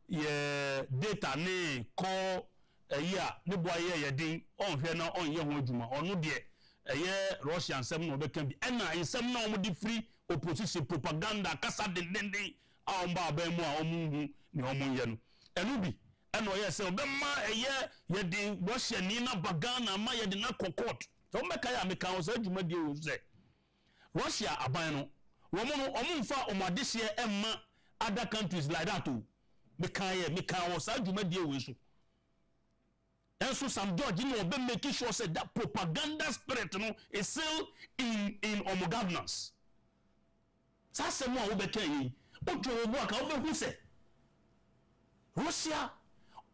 ye data ne call ne boy ye din on hwe na on ye ho adwuma onu de Russian sem no be kan bi ena ensem na omo di free opposition propaganda kasa den a ba ba mu a omu hu ni omu ye no enu bi ena o ye se obemma ye de Russia ni na bagana ma ye de na court so mbeka ya meka o se adwuma de o se Russia aban no omu mfa omodehye emma other countries like that o meka o sa adwuma de o so and so Sam George you know be making sure say that propaganda spirit no is still in governance. Sa se mo a wo be kan yi ojo wo aka wo be hu say Russia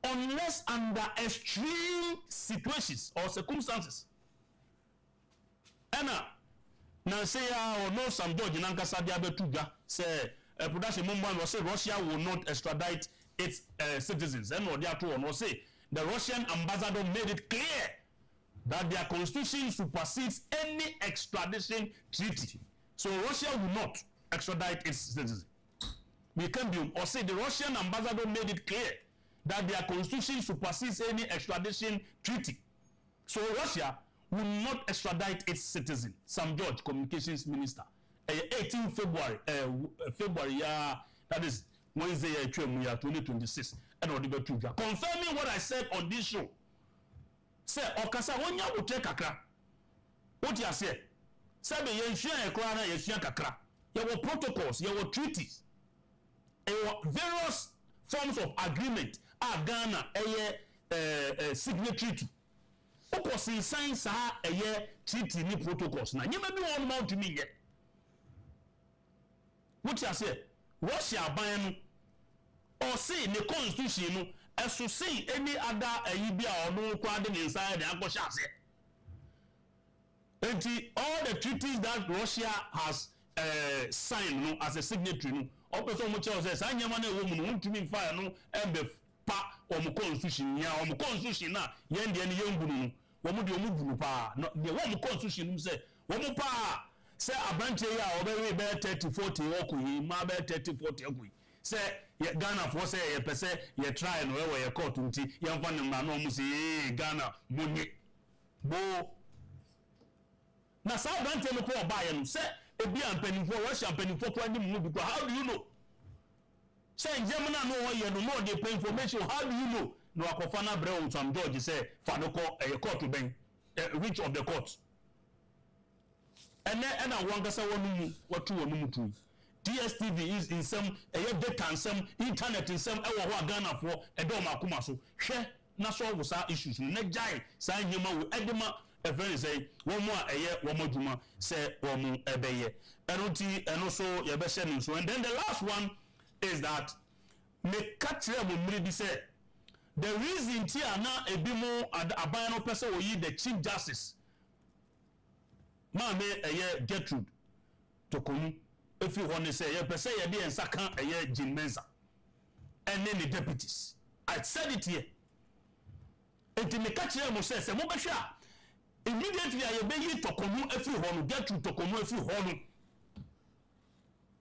unless under extreme situations or circumstances na say or no Sam George nankasa dia betuga say production mumban will say Russia will not extradite its citizens and or dia to no say the Russian ambassador made it clear that their constitution supersedes any extradition treaty. So Russia will not extradite its citizens. We can be or say the Russian ambassador made it clear that their constitution supersedes any extradition treaty. So Russia will not extradite its citizen. Sam George, communications minister. 18 February, that is Wednesday, 2026. Confirming what I said on this show. Say, Okasa, when you will take kakra. What you say? Say, you share a crown, you share kakra. There were protocols, there were treaties, there were various forms of agreement. Ghana, a signatory to. Opposite signs are a year treaty ni protocols. Now, you may be one more to me yet. What you say? Russia buying or say the constitution as to say any other Libya or no crowd inside the Agosha. And all the treaties that Russia has signed as a signatory, opposite much says, I am a woman who to me fire no and the pa or constitution, ya or constitution na yendi and young bunu, woman do move pa, not the one constitution say, woman pa. Say a branch ya or very better 30-40 okui, ma better 30-40 okui. Say Ghana for say ye per se ye try and where ye court unti young fan man no musi Ghana money bo. Na sa branch no ko buy no say e bi am penny for Russia penny for kwa nim because how do you know? Say Germany no ye no more the information how do you know? No akofana bre Sam George say fa no ko e court ben reach of the court. And I want to say what to one DSTV is in some data and some internet in some Ghana for a doma kumaso. Share national issues. Nejai sign him with Edema a very say one more a year, one more juma, say one more a bay. And also your best so. And then the last one is that make catch them will be said. The reason here now a bit more at a bino person will be the Chief Justice. Mame Gertrude Tokonu if you want to say you say you be en sakan Jean Mensa and then the deputies. I said it here. Enti me catch them say mo be hwa immediately I be Tokonu every home Gertrude Tokonu every home.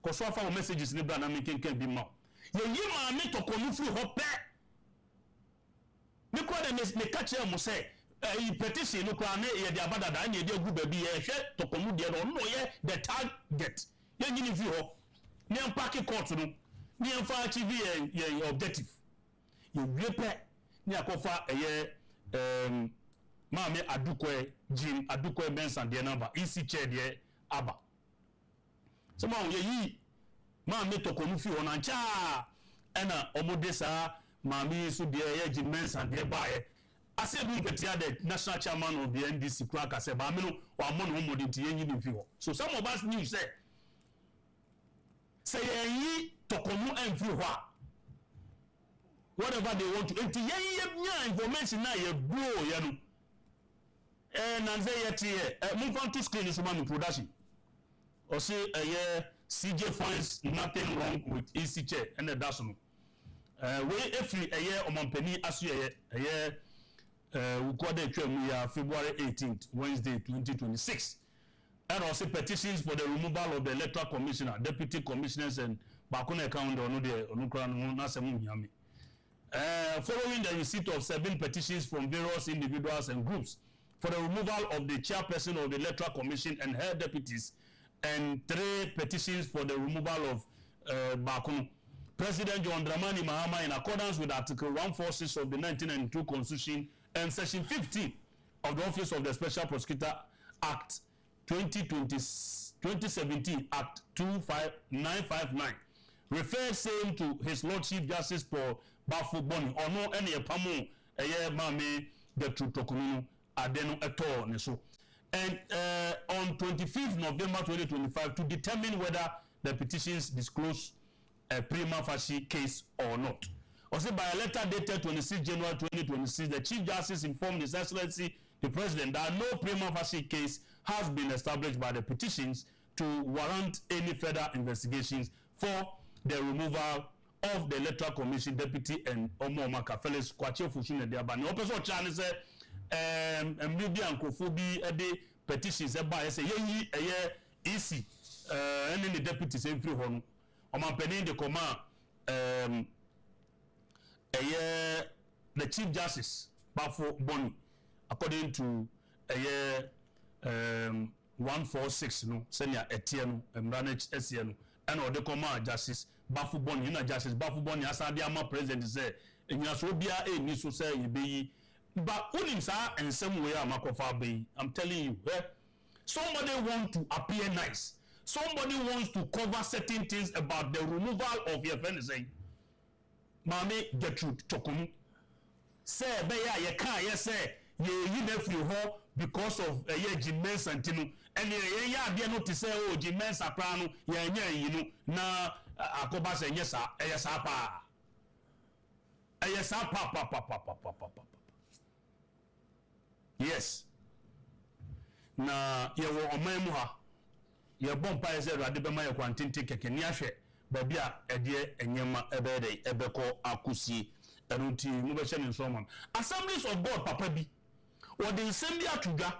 Ko so afa messages ni bra na me kenken bi ma. Ye yi ma me Tokonu free ho pe. Me ko dem me catch them say petition no kwa na ye de abada da na ye de gu ba bi ye hwe Tokonu de no ye the target ye nyini fi ho ne empake court no ne emfa achieve ye objective ye wepe ne akofa maame adukwe Jim adukwe Benson de number EC chair de aba so ma ye yi maame Tokonu fi ho na ncha ena omode sa maame so de ye Jim Benson de ba ye I said we get the national chairman of the NDC crack as a bamino or among whom would it. So some of us knew say ye Tokonu and few whatever they want to information now ye blow yanu and say yet move on to screen is man production or say a year CJ finds nothing wrong with EC chair and that's no. We every a year omampani asu we got the February 18th, Wednesday 2026. And also petitions for the removal of the electoral commissioner, deputy commissioners, and Bakuna account or no de Onukran. Following the receipt of 7 petitions from various individuals and groups for the removal of the chairperson of the electoral commission and her deputies, and 3 petitions for the removal of Bakuna, President John Dramani Mahama, in accordance with Article 146 of the 1992 Constitution and Section 15 of the Office of the Special Prosecutor Act 2017 Act 25959, referred same to His Lordship Justice Paul Bafo Boni or no any pamo mame the Trutokunu Adeno eto neso. And on 25th November 2025 to determine whether the petitions disclose a prima facie case or not. Also, by a letter dated 26 January 2026, the Chief Justice informed His Excellency the President that no prima facie case has been established by the petitions to warrant any further investigations for the removal of the Electoral Commission Deputy and Omoma Kafeles Kwache Fushune Diabani. Opeso Chan is media and kofobi the petitions by say ye easy and the deputies in free home. Omampeni the command the Chief Justice Bafo Boni, according to 146 no senior Etienne Mranage Esieno and or the command Justice Bafo Boni na Justice Bafo Boni asade ama president say enyaso bia ni so say yibeyi but unim sa and some way amakofa be. I'm telling you, somebody want to appear nice, somebody wants to cover certain things about the removal of your friend saying Mami Gertrude Chokum say be ya ye kan ye say ye yi na free ho because of ye Jimen Santino and ye ya be no to say oh Jimen Saprano ye nya yi no na akoba say yes sa pa yes na ye wo oman mu ha ye bompa ye say rade be ma ye kwantinte keke ni ahwe baby a ede enyema ebede ebeko akusi enuti mu be hye nsoma Assemblies of God papa bi wode nsem bi atuga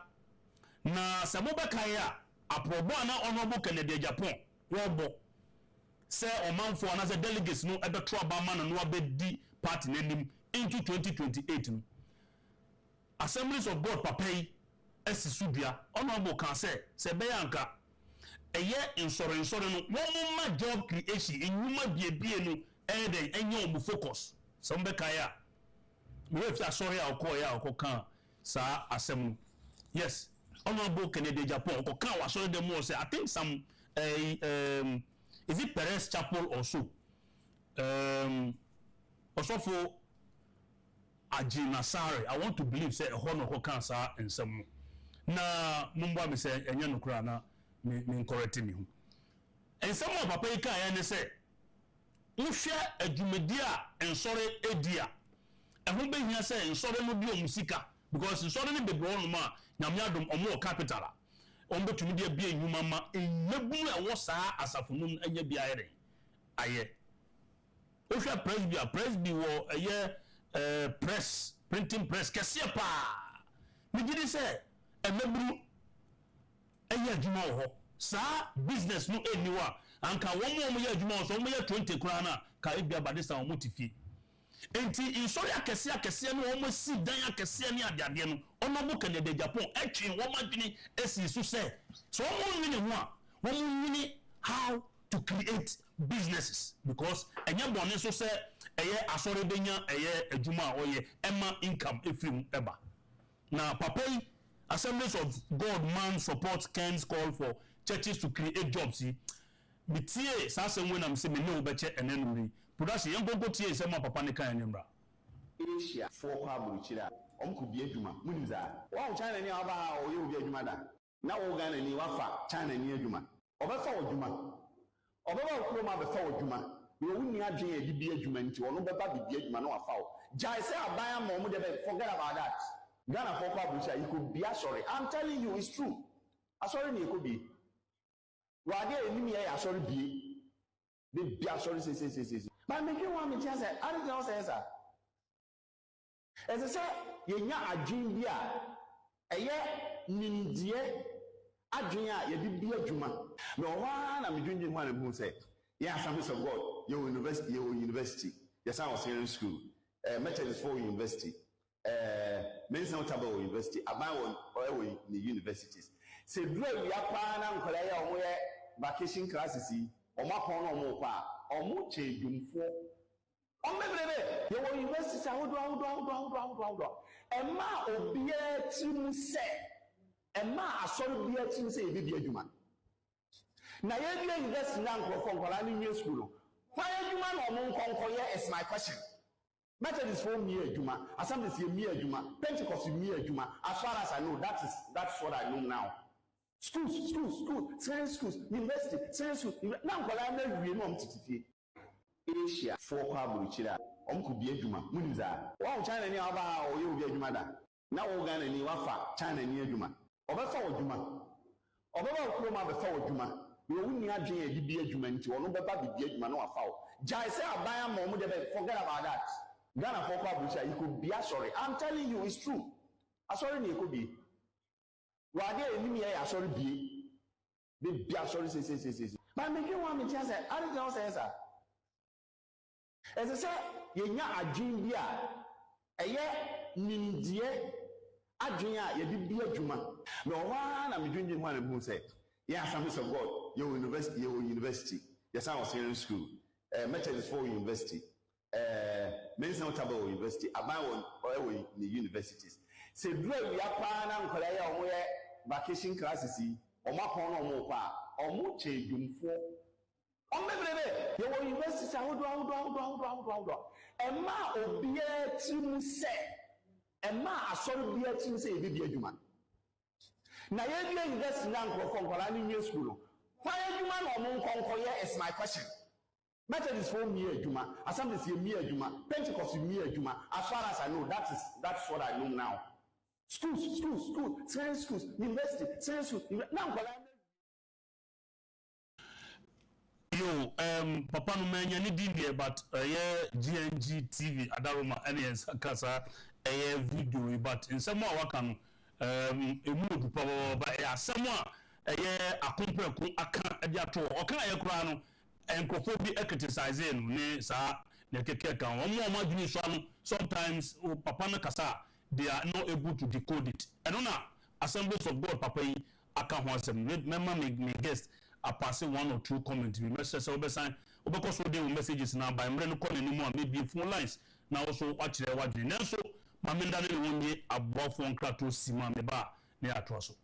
na se mo be kan ya aprobo ana honorable Kennedy Agyapong wo bo se omanfo ana se delegates no ebeto abama na no abedi party nanim into 2028 no Assemblies of God papa yi esisudua honorable kan se be yanka eye insore no won job creation enuma biebie no enye omu focus some be kan ya me we sorry akokan sa asem no yes honorable Kennedy Agyapong akokan wa sorry dem say I think some is it Perez Chapel or so also for Ajinasare I want to believe say honor akokan sa ensem na mumba me say enye no kura na me correct me hu ensem of papa yi kan ya ne say uhwe adwumadi a ensore edia ehun be hia say ensore no bi omusika because ensore ne bebro no ma nyame adom omo capital on betumi dia bi enhuma ma enyabu ewo saa asafonum anya bi aye uhwe presby wo press printing press kese pa me gidi say emebru anya adwuma ho saa business no eniwa anka wo mo ye adwuma so mo ye 20 kura na ka ebia badesa wo motifi enti insori akese no wo mo si dan akese ni adeade no onobo Kennedy Agyapong etwe wo madwini esi so say so wo nwini ho a wo nwini how to create businesses because enya bone so say eye asori benya eye adwuma oye ema income efrim eba na papai Assemblies of God man supports Ken's call for churches to create jobs. Bitie sasa when I'm saying no beche enenuri. Production yan gogo tie say ma papa ne kan enimra. Asia for kwa buruchira. Omku bi adwuma. Munimza. Wa China ni aba ha o ye obi adwuma da. Na wo Ghana ni wafa China ni adwuma. Obefa adwuma. Obeba okuro ma befa adwuma. We wunni adwen edi bi adwuma nti ono beba bi adwuma na wafa o. Jai say aban ma omo de forget about that. Ghana for kwa buruchira you could be sorry. I'm telling you it's true. Sorry ni e could be. wade enim yɛ asɔre bie de bi asɔre sesesese ba meke wa me tia sɛ ade na ɔsɛ sa ɛsɛ sɛ yɛnya adwen bi a ɛyɛ nimdeɛ adwen a yɛde bi adwuma na ɔhɔ na medwendwen ho a na mehu sɛ yɛ Assemblies of God yɛwɔ university yɛsan wɔ senior school Methodist for university Mensa Otaba wɔ university aban wɔ ne universities sɛ dura wia paa na nkɔla yɛ ɔmo yɛ vacation classes yi ɔmo akɔn na ɔmo kɔ a ɔmo kyɛ dwumfoɔ ɔmo bebrebe yɛwɔ universities ahodoɔ ɛma obiara tirim sɛ ɛma asɔre biara tirim sɛ yɛbɛbi adwuma na yɛbia university na nkurɔfoɔ nkɔla ne nwie school no hwan adwuma na ɔmo nkɔnkɔyɛ is my question. Methodist for me adwuma, Assemblies for me adwuma, Pentecost for me adwuma. As far as I know, that's what I know now. Schools, science schools, university, science schools. Now, I'm going to read to Asia for Kabuchira. Could be adwuma. Muniza. Wow, China ni aba or you be adwuma da. Now we're going to wafa China ni adwuma. Obefa adwuma. Obefa kroma befa adwuma. We wouldn't have a be adwuma nti ono beba be adwuma no afa. Jai say aban mo de forget about that. Ghana for Abuja, you could be sorry. I'm telling you, it's true. Sorry, you could be. Wade enim yɛ sorry be. Be sorry, say. But making one me just say, I don't know say sir. As I say, yenya adwin bi a ɛyɛ nimdeɛ adwin a yɛde bi adwuma. Na ɔhɔ na medwendwen ho na mehu sɛ, yɛ Assemblies of God, yɛ university, yɛsan wɔ senior school, Methodist for university. Mensa Otaba wɔ university aban wɔ ne universities sɛ dura wia paa na nkɔla yɛ ɔmo yɛ vacation classes yi ɔmo akɔn na ɔmo kɔ a ɔmo kyɛ dwumfoɔ ɔmo bebrebe yɛwɔ universities ahodoɔ ɛma obiara tirim sɛ ɛma asɔre biara tirim sɛ yɛbɛbi adwuma na yɛbia university na nkurɔfoɔ nkɔla ne nwie school no hwan adwuma na ɔmo nkɔnkɔyɛ is my question. Methodist for me adwuma, Assemblies for me adwuma, Pentecost for me adwuma. As far as I know, that's what I know now. Schools, science schools, university, science schools. Now, yo, Papa no man, you need but GNG TV, Adaroma, and Kasa, video, but in some more, Wakano, a mood, but someone, a compare, a can't, a can't, nkurɔfoɔ bi criticize no ne saa na keke ka wɔn a wɔadwini so ano sometimes papa no kasa they are not able to decode it ɛno na Assemblies of God papa yi aka ho asɛm remember me guest apase one or two comments bi message sɛ wobɛsan wobɛkɔ so de wo messages na ba mmerɛ no kɔ n'anim a maybe phone lines na also wakyerɛ wadwene nanso mamenda no ne wɔn nie aboafoɔ nkrato si ma me ba ne atoa so.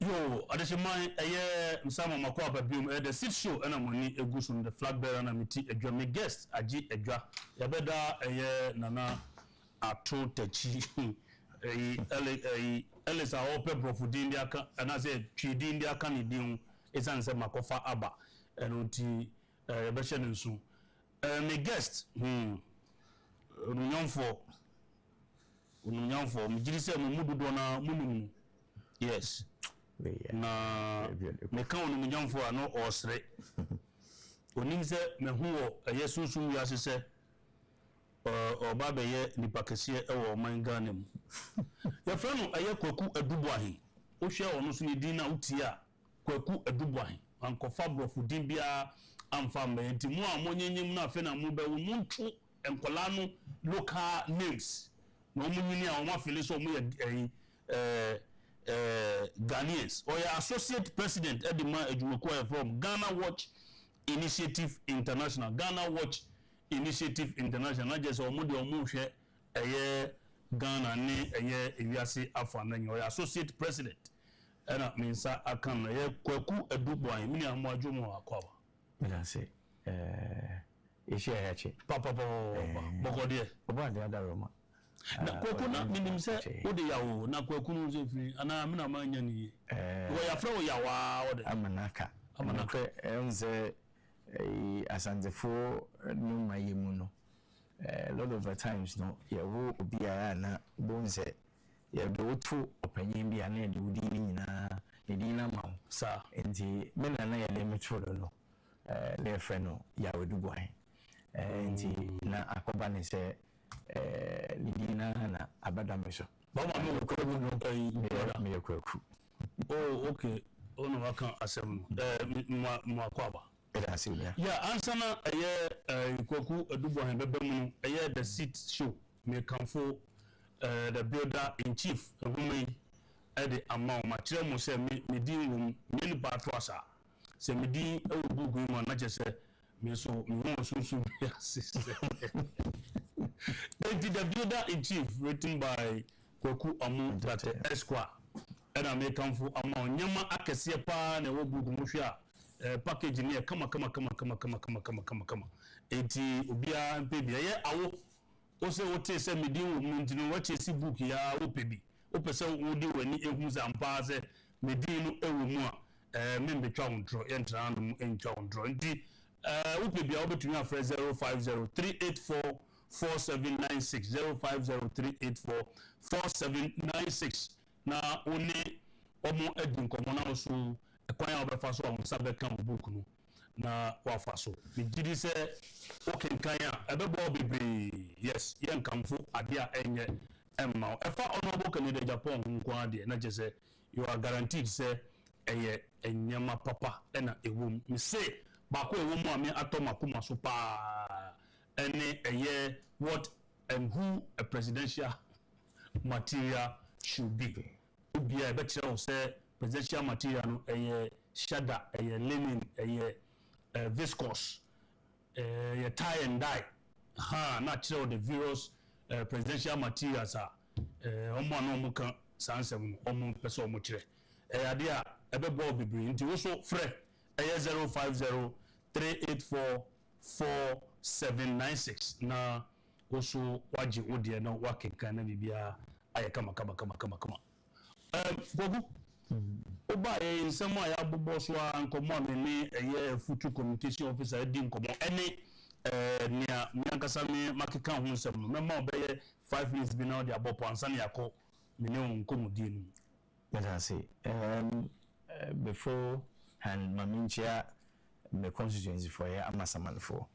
Yo, additional Msama Makwa Babim, the sit show, and I'm only a goose on the flag bearer and I'm a drum guest, Aji Edra, Yabeda, Nana, Ato Techi, Ellis are open for India, and I said, Chidi India Canadian, is answer Makofa Abba, and Uti Beshan soon. My guest, Unyon for Mijisa Mudu Dona Munu, yes. Na meka onu munyamfo ano osre onim se mehuo yesusu wiase se oba be ye nipa kese e wo man Ghana mu ya fra no kwaku adubuahin wo hwe ono so ni din na utia kwaku adubuahin ankofa brofu din bia amfa menti mu a monyenyem na afa na mu be wo muntu enkola no local names no munyini a wo mafele so mu ye Ghanaians or your associate president Edima Ejumoko from Ghana Watch Initiative International. Ghana Watch Initiative International. Not just Omudi Omushe Ghana ne Ewiase Afana or your associate president. And that means I can Kweku Edubwa mini amwajumo akwa. Mila say Ishe Hachi. Papa Bogodie. Oba the other Roma. Na Kweku na minim se ode yawo na Kweku no ze firi ana me na manya ni wo ya fra wo yawa ode amanaka enze asanzefo no mayemu no a lot of the times no ya wo obi ara na bonse ya do to opanyin bia na de udi ni nyina edina ma sa enti me na ya le metro no le frɛ no ya wodubuan enti na akoba ne se lidina na abadameso baba me ko no me yakwaku oh okay ono waka asem mu akwaba yeah answer na kwaku adubuan bebe mu the seat show me kanfo the builder in chief ehumai the amount ma kire mu se me din wum me ni patrosa se me din ewugu mu na chese me so me ho sunsun assist. The builder in chief written by Kweku Amu that Esquire and I make come for amount nyama akese pa na wo bugu mu hwe a package ne kama enti obia mpebi ye awo o se wo te se medin wo mu ntino wa che si book ya wo pebi o pese wo di wani ehun za mpa se medin no ewo mu a me mbetwa wondro ye ntra no entwa wondro nti wo pebi a wo betumi afre 050384 4796 0503844796 na one omo edin komo na so ekwan obefa so on sabe kan book no na wafa so me gidi se okenkan a ebebo bebre yes yen kamfo ade a enye emma efa honorable Kennedy Agyapong nko ade na je se you are guaranteed se eye enyama papa na ewum me say ba ko ewum a me atomakuma so pa any a year what and who a presidential material should be. Ubia a better say presidential material no a shada a linen a viscose a tie and dye natural the various presidential materials are no muka sansem person mutre idea a bebo be bring into also fre a 050-384-4796 na also waji wodi na wakenkan na bibia aye kama gogu oba nsem a ya bobo so ankomo me eye futu communication officer di nkomo ene nia miankasa me makeka ho nsem no mema obeye 5 minutes bi na odi abopo ansa na yakọ me ne nkomo di nu let us see before and maminchia the constituency for ya amasamanfo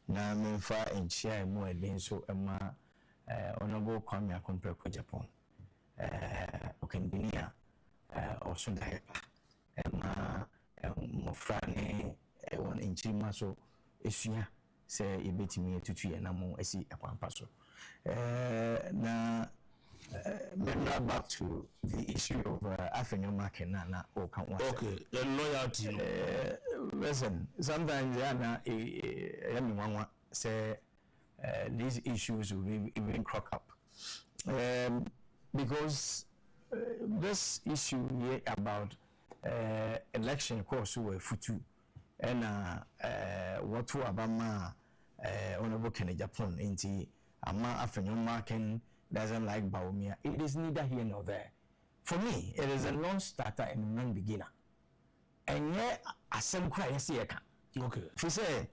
na memfa enchia mu eden so ema honorable Kwame Akompreko Agyapong okendinia osunda hepa ema mofrane won enchima so esua se ebetimi etutu ye na mo esi akwampa so na back to the issue of Afenyo na okay the loyalty listen sometimes say these issues will even crop up because this issue here about election course were futu and what to abama honorable Agyapong into ama afenyomaken doesn't like Baumia. It is neither here nor there. For me, it is a non-starter and a non-beginner. And yet, I same cry yes here can. Okay. If you say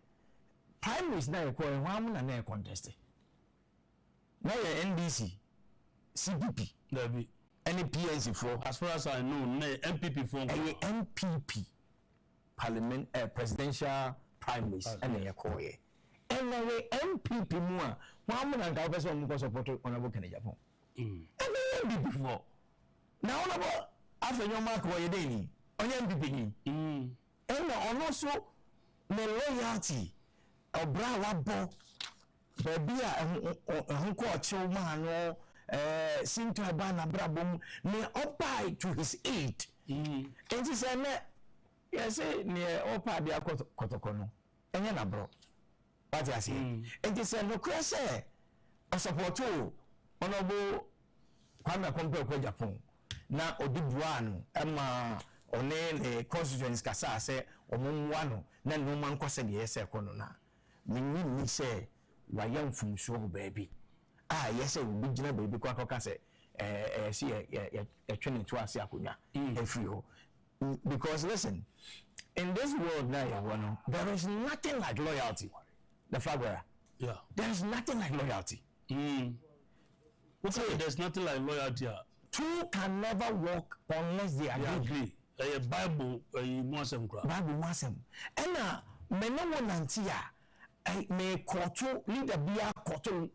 primaries now you call one and then contested. Now you're NDC, CPP, There be any PNC for as far as I know, MPP for MPP parliament presidential primaries and then you call it. And now MPP more one and the person who support honorable Agyapong. And then MPP before. Now honorable after your mark where you did on MPP. And also the loyalty of Bravo baby who called Chilman seem to have been a brabum near Opai to his aid. And he said, yes, near Opa de Kotokono. And then I brought what I say. And he said, no, Chris, I support you, honorable Kwame Compare Agyapong. Now, Odibuano, Emma. One constituents kasa say omumwano na no man kwase de yese kono na minni say wayam fum so baby yese obi gina baby kwa kwa say see twene to ase akonya every ho because listen in this world now there is nothing like loyalty the fagbara there is nothing like loyalty okay there's nothing like loyalty two can never walk unless they agree. Bible mwasem kra Bible mwasem ena mena wonanti me koto leader bia koto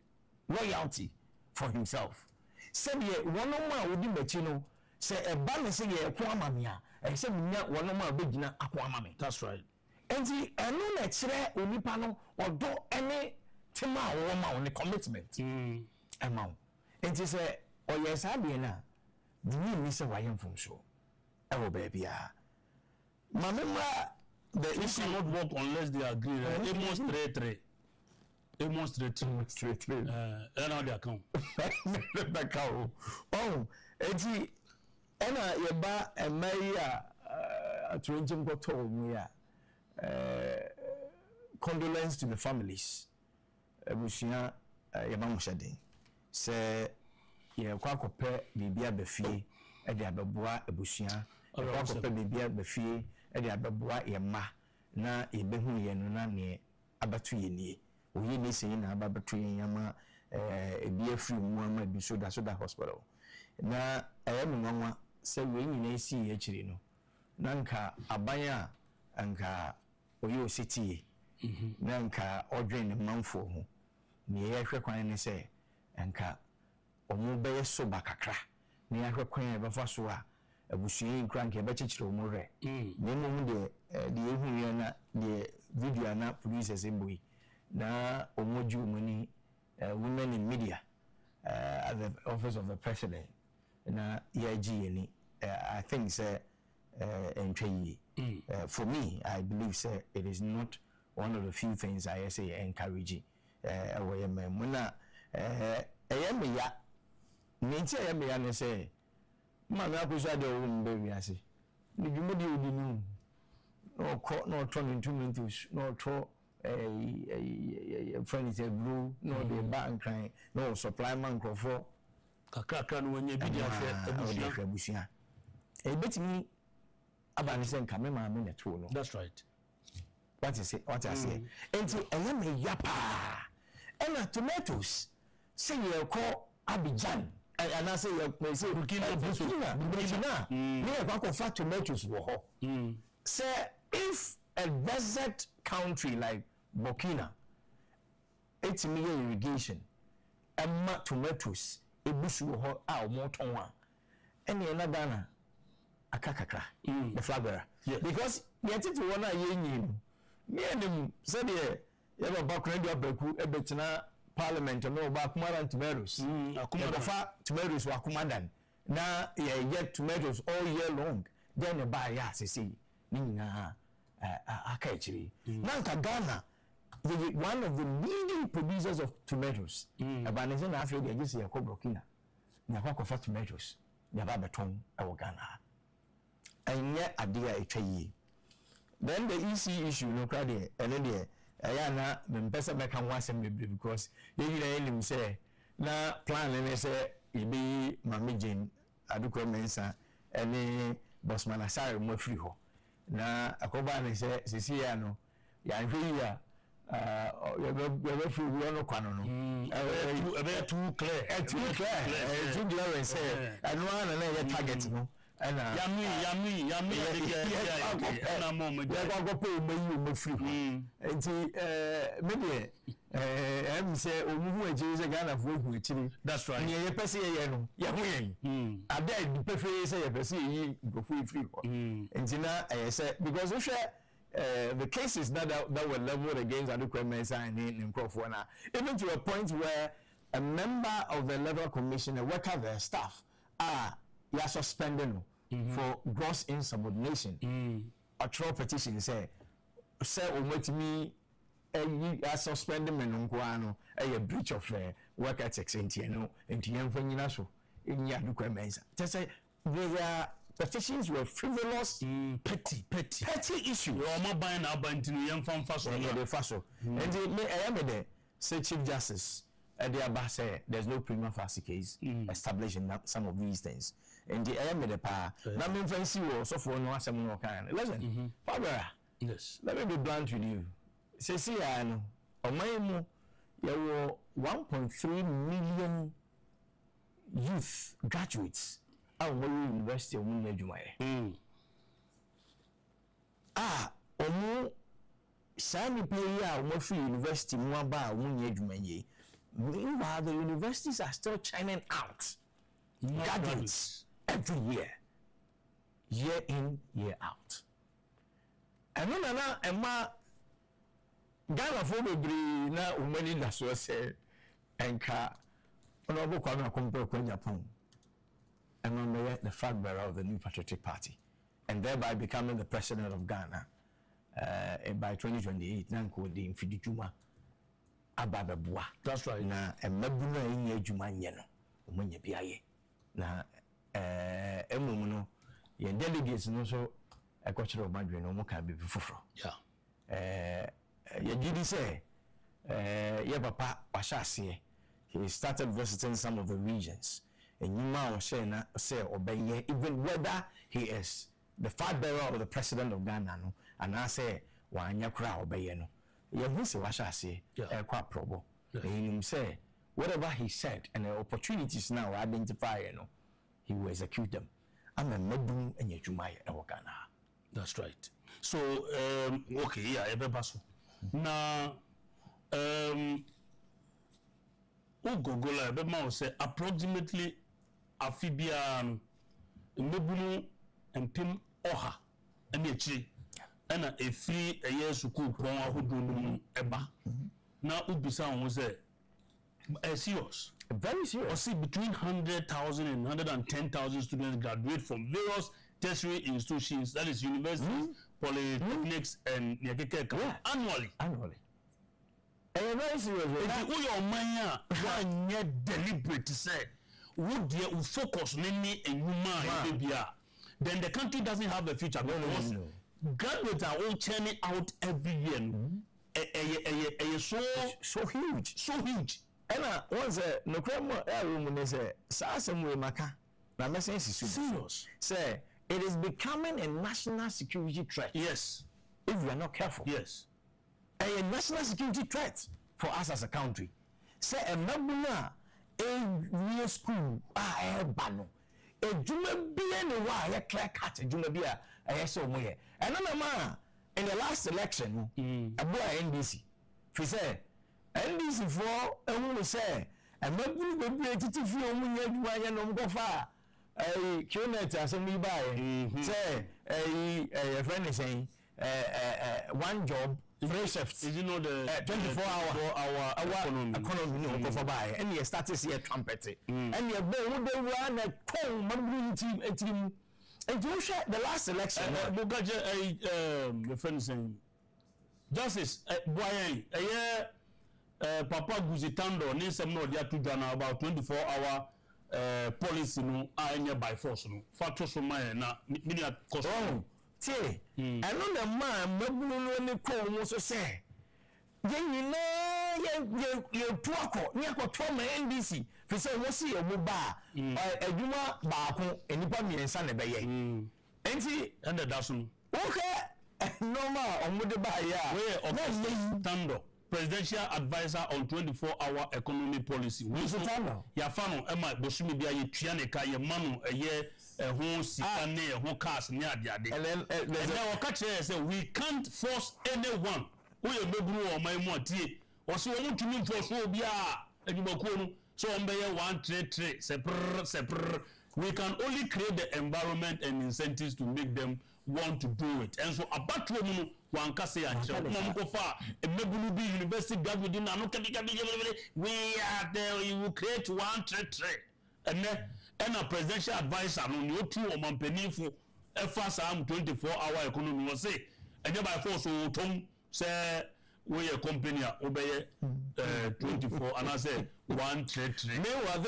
loyalty for himself said ye wonoma odi machi no say e ba me say ye ko amame a say nya wonoma begina akwa amame. That's right. Enti enu na kire onipa no odo ene tema wo ma on commitment ema enti say oyesa de na dini ni say wayem from so oh baby the issue cannot work unless they agree. Almost 3-3. Almost 3-3. And now they account. Oh, eti ena yeba emaya atwenjim go told me condolence to the families. Ebusia yeba mushade. Se ye kwa kope bibia befie e de abeboa ebusia akọpẹ bibia befie e de abeboa ye ma na ebehu ye no na ne abatu ye nie oyi ni sei na abatu ye yama ebi afiri mu ama bi soda hospital na me nwanwa se we nyina esi ye kire no na nka abanya nka oyi ositi na nka odwen ne manfo ho ne ye hwe kwan ne se nka omu be so bakakra ne ya hwe kwan e befa so a abusuyi nkranke be chichiro mu re ne mu de ehu na de video na producers emboyi na omoju muni women in media at the office of the president na EIG ni I think say for me I believe say it is not one of the few things I say encourage muna ya nti ya ne say ma me akoso de wo mbe wiase ni dwumadi odi nu no ko no turn into mintus no tro friends a blue no the bank crying no supply man crofo kakaka no wanya bi dia abusia e betimi abane se nka me ma me neto no. That's right. What is it enti me yapa ena tomatoes say ye ko Abidjan and I say Burkina me kwa fa tomatoes wo ho say if a desert country like Burkina it's me irrigation and tomatoes ebusu wo ho a mo ton a ene na Ghana akakakra the flagbearer because the titi wona ye nyi me enim say the ye ba bakran di abaku ebetina parliament no ba kumaran tomatoes akumafa tomatoes wa kumadan na ye get tomatoes all year long then the buy ya sisi ni na akaichiri nanka Ghana one of the leading producers of tomatoes abanese na Africa dey say yakọ Burkina na kwa tomatoes ya ba beton e Ghana ɛnyɛ adeɛ a ɛtwa yie. Then the EC issue no crowd and then na mpɛ sɛ mɛka ho asɛm bebree because yɛnyina yɛnim sɛ na plan ne sɛ yɛbɛyi Mame Jane Adukwa Mensah ɛne Bosman Asare mu afiri hɔ na akɔba ne sɛ sisi ya no yɛahwɛ yi a yɛbɛfiri wura no kwano no ɛbɛyɛ too clear too clear sɛ ɛno ara na ɛyɛ target no ɛna yami ɛna mo me yɛkɔkɔpɛ ɔmayi ɔmafiri hɔ nti medeɛ ɛm sɛ ɔmuhu akyiri sɛ Ghanafoɔ ahu akyiri that's right neɛ yɛpɛ sɛ yɛyɛ no yɛho yɛn ada a di pɛfɛɛ sɛ yɛpɛ sɛ yɛyi nkurɔfoɔ ɛfiri hɔ nti na ɛyɛ sɛ because wohwɛ the cases that were leveled against Adukwa Mensah and in nkurɔfoɔ na even to a point where a member of the Electoral Commission, a worker their staff you are suspended for gross insubordination. A trial petition say me a suspended menunguano a breach of work ethics in Tiano and Tian Faninaso in Yadukwa Mensah. To say their petitions were frivolous, petty issues. You are not buying up until you am fast. And I am there, say Chief Justice. Say there's no prima facie case establishing some of these things. And the air made the power. That means I see also for no some more kind. Listen, Barbara. Yes. Let me be blunt with you. Say, see, I know. On my there were 1.3 million youth graduates out of University of Unauthorized. Omo Sani player omo free university mo aba Unauthorized. Meanwhile, the universities are still churning out graduates every year in, year out. And then Emma Ghana for bebree na umani na so say enka Honorable Kwame Agyapong and the flag bearer of the New Patriotic Party, and thereby becoming the president of Ghana by 2028. Nanko de Mfidijuma. Abababua. That's right. Na emabuna yin adwuma nye no omonye biaye na emum no ye delegates no so ekwochire omadwe no mo ka be fufuro. Yeah. Ye gidi say ye papa washase he started visiting some of the regions and yuma o share na say obeye even whether he is the flag bearer of the president of Ghana no and I say wa anya kra obeye no. Who was I say quite probo. He say whatever he said and the opportunities now identify, he will execute them. I'm a medum and yejumai ewakana. That's right. So okay, yeah, everybody. Now Gogola Ebema say approximately Afibian Mebunu and Pim Oha and Yechi. And a free a year school pon ahodo eba na ubisa won say serious very serious. Or see between 100,000 and 110,000 students graduate from various tertiary institutions, that is universities, polytechnics and annually. Very serious. If your mind one deliberate say would you focus mainly in human then the country doesn't have a future. No. Graduates are all churning out every year. So huge. And once no cremo room say Sasamwe Maka. Na message is serious. Say it is becoming a national security threat. Yes. If we are not careful. Yes. A national security threat for us as a country. Say a mabuna a school bano. A juma be anywhere clear cut a juma beer. And in the last election, a boy NDC. He said, NDC for a woman say, and maybe we be able to feel when you go far. A Q-net as a me buy, say, a friend is saying, one job, 3 shifts. Did you know the 24-hour economy no go buy? And you started to see a trumpet. And you would run a cold team. And you share the last election. The friend saying, Justice, boy, a year, Papa Guzitando, Nisam no, they are to done about 24-hour policy no anya by force no fato so man na media cost tie eno na man mabulu no ne ko mo so se yenyina ye tuako ni akoto ma NDC fi se wo si ewu ba adwuma baako enipa miensa na be ye enti and that's no okay normal omude ba ya we stand presidential advisor on 24-hour economy policy we so ya fa no e ma bosumi bia ye tua ne ka ye manu eye ho sika ne ho cars ne ade and then we catch say we can't force anyone we ebeburu o man mu atie o so won tumi force obi a adwumakuo no so on be 133 sepr we can only create the environment and incentives to make them want to do it and so about women one can say and go far emebulu be university graduate na no we are there you will create 133 and a presidential advisor no you two o mampenifu efasa am 24-hour economy was say and by force so tom say we a company obey 24 and I say 133 meanwhile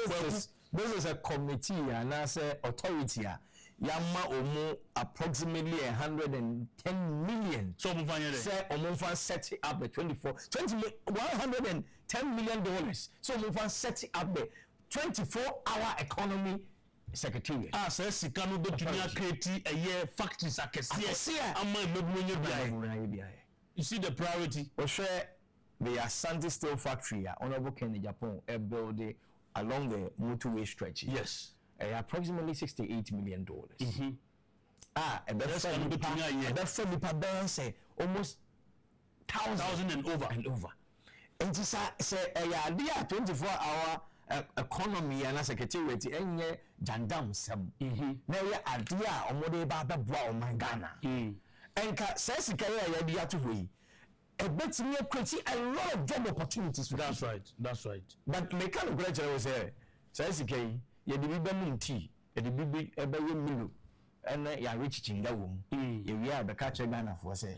this is a committee and I say authority yama omo approximately 110 million so say omo set up the 110 million dollars so omo set up the 24-hour economy secretariat say sika no be dunia create a year factories akese ama emebunye bia you see the priority share the Asante Steel Factory honorable Kencity Agyapong build along the motorway stretch yes approximately $68 million. Almost 1,000 and over. And just say a 24-hour economy and a secretariat and jandam some. Now ya idea or more about brown my Ghana. And says idea to we. A bit me create a lot of job opportunities. That's right. But me kind of graduate was here. Says ye de biba munti ye de bibi ebe ye milu ene ya rich chinga wom ye wi a be ka che Ghana for say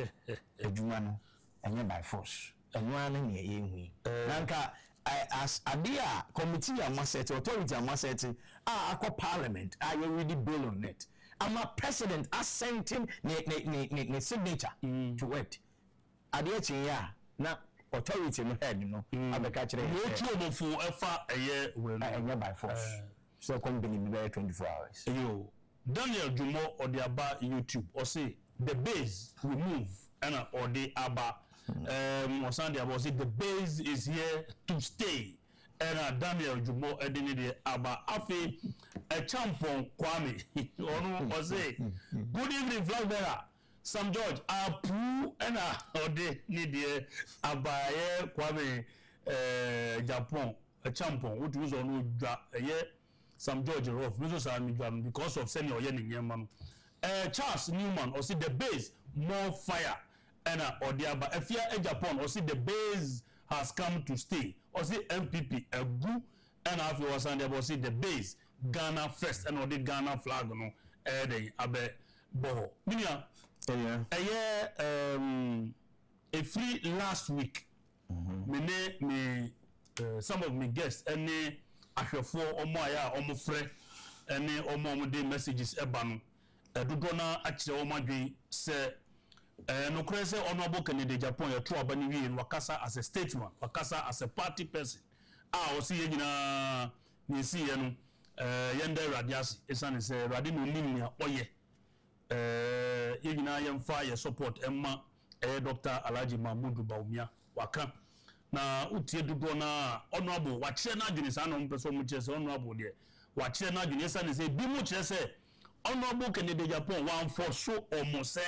adwuma no enye by force eno ane ne ye hui nanka as adia committee amaset authority amaset akọ parliament you ready bill on it ama president assenting ne signature to it adia chinya na authority no head no abeka kire no tu omofu efa eye enye by force so company be 24 hours. Yo, Daniel Jumo or the Aba YouTube or say the base we move and or the Aba or Sunday about say the base is here to stay and Daniel Jumo and the Aba Afi a champion Kwame or say good evening flag bearer Sam George Apu and or the need Aba Kwame Agyapong a champion which was on some George Rough, because of senior Yen Yaman. Charles Newman, or see the base, more fire, and or the Aba, if you Agyapong, or see the base has come to stay, or see MPP, a good, and after was on the see the base, Ghana first, and or the Ghana flag, no, the Abe Boho. Minia, a free last week, me, some of my guests, and ahwefo omo aya omo frɛ ene omo de messages eba no dodo na akyerɛ omo adwen sɛ no kure sɛ honorable Kencity Agyapong ya to aba ni wie wakasa as a statesman wakasa as a party person o si yegyina ni si ye no yenda radiasi esane sɛ radi no nimnia oyɛ yegyina yemfa ye support emma Dr. Alhaji Mahmoud Bawumia waka na utie dodo na honorable wakyere na adwene sa no mpeso mu kyerɛ sɛ honorable de wakyere na adwene sa ne sɛ bi mu kyerɛ sɛ honorable Kencity Agyapong wan for so omo sɛ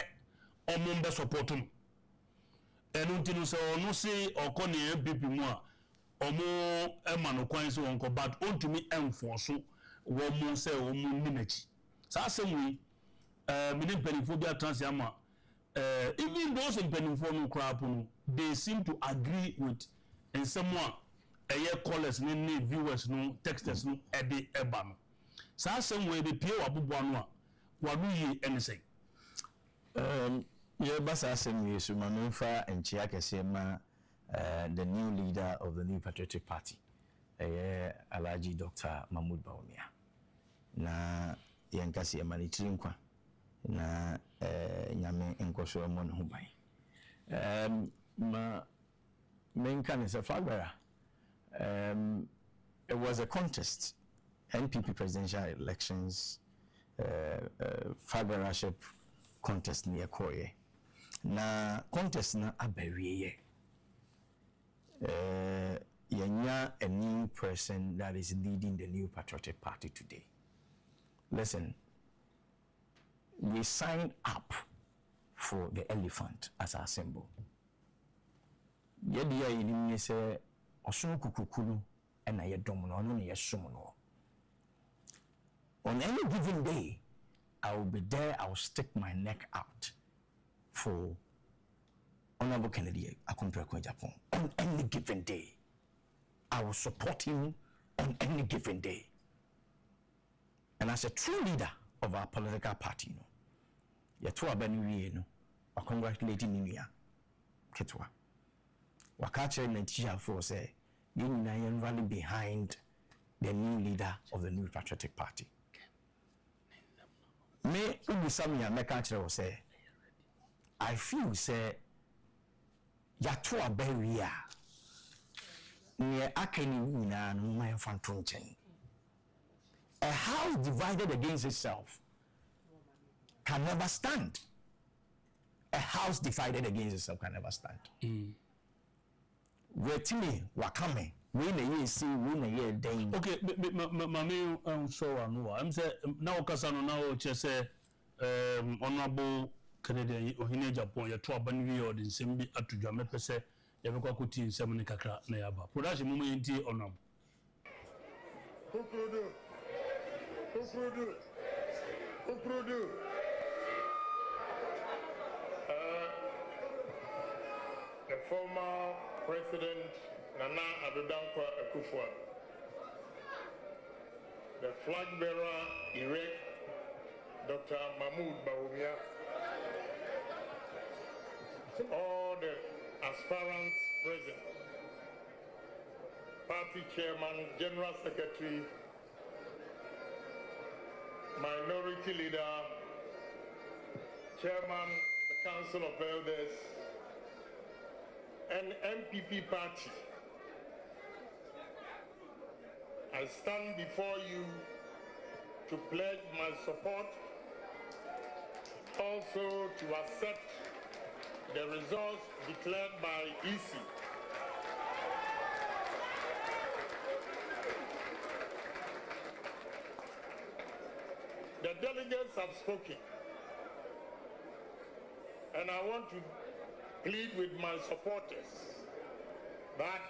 omo mbe support no enu ntinu sɛ ono se okɔ ne MPP mu a omo ema no kwan sɛ wonko but ontumi enforce wo mo sɛ omo nimachi sa asɛmwi mini mpanimfo bi atransi ama even those mpanimfo no crap no they seem to agree with in someone callers ni viewers no texters no ede eba no sa asɛmwi be pie waboboa no a wadu yi anything yeah basa asɛmwi so ma no fa enchia kese ma the new leader of the New Patriotic Party Alaji Dr. Mahmood Bawumia na yankasi ya manitiri nkwa na nyame nkoso mo ne ho ban ma menka ne se flagbera it was a contest NPP presidential elections fagberaship contest ni yakoye na contest na abawiye yanya a new person that is leading the New Patriotic Party today. Listen, we signed up for the elephant as our symbol. Yediya yinimne se osunu kukukulu ena yedomuno onu ne yesumuno. On any given day, I will be there, I will stick my neck out for Honorable Kennedy Agyapong on any given day. I will support him on any given day. And as a true leader of our political party, Yatua Benu, I congratulate him. Ketwa. Wakache Nigeria for say, you rally behind the new leader of the New Patriotic Party. Me Ubusamia Mekache say, I feel say Yatua Beria. A house divided against itself can never stand. A house divided against itself can never stand. Wetime wakame we na ye see we na ye den. Okay, mami so anu am say na okasa no na o che say honorable Kennedy ohine Agyapong ye to aba ni wi nsem bi atudwa me pese ye be kwa kuti nsem ne kakra na yaba production mu yenti honorable Uprodu. The former President Nana Addo akufo-addo, the flag bearer elect Dr. Mahmood Bawumia, all the aspirants present, party chairman, general secretary, minority leader, chairman of the Council of Elders, and MPP party. I stand before you to pledge my support, also to accept the results declared by EC. The delegates have spoken, and I want to plead with my supporters that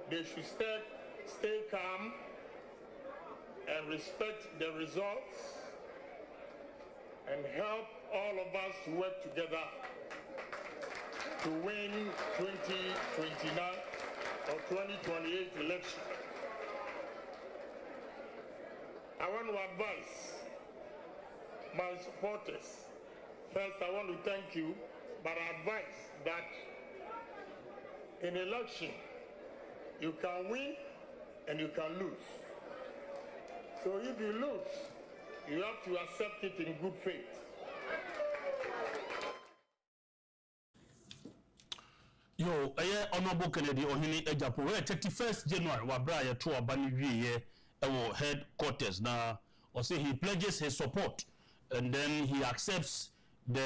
they should stay calm and respect the results and help all of us to work together to win 2029 or 2028 election. I want to advise my supporters. First, I want to thank you, but I advise that in election, you can win and you can lose. So if you lose, you have to accept it in good faith. Yo, Honorable Kennedy Ohini Agyapong, 31st January, wabra ya to abani wiye headquarters na or say he pledges his support and then he accepts the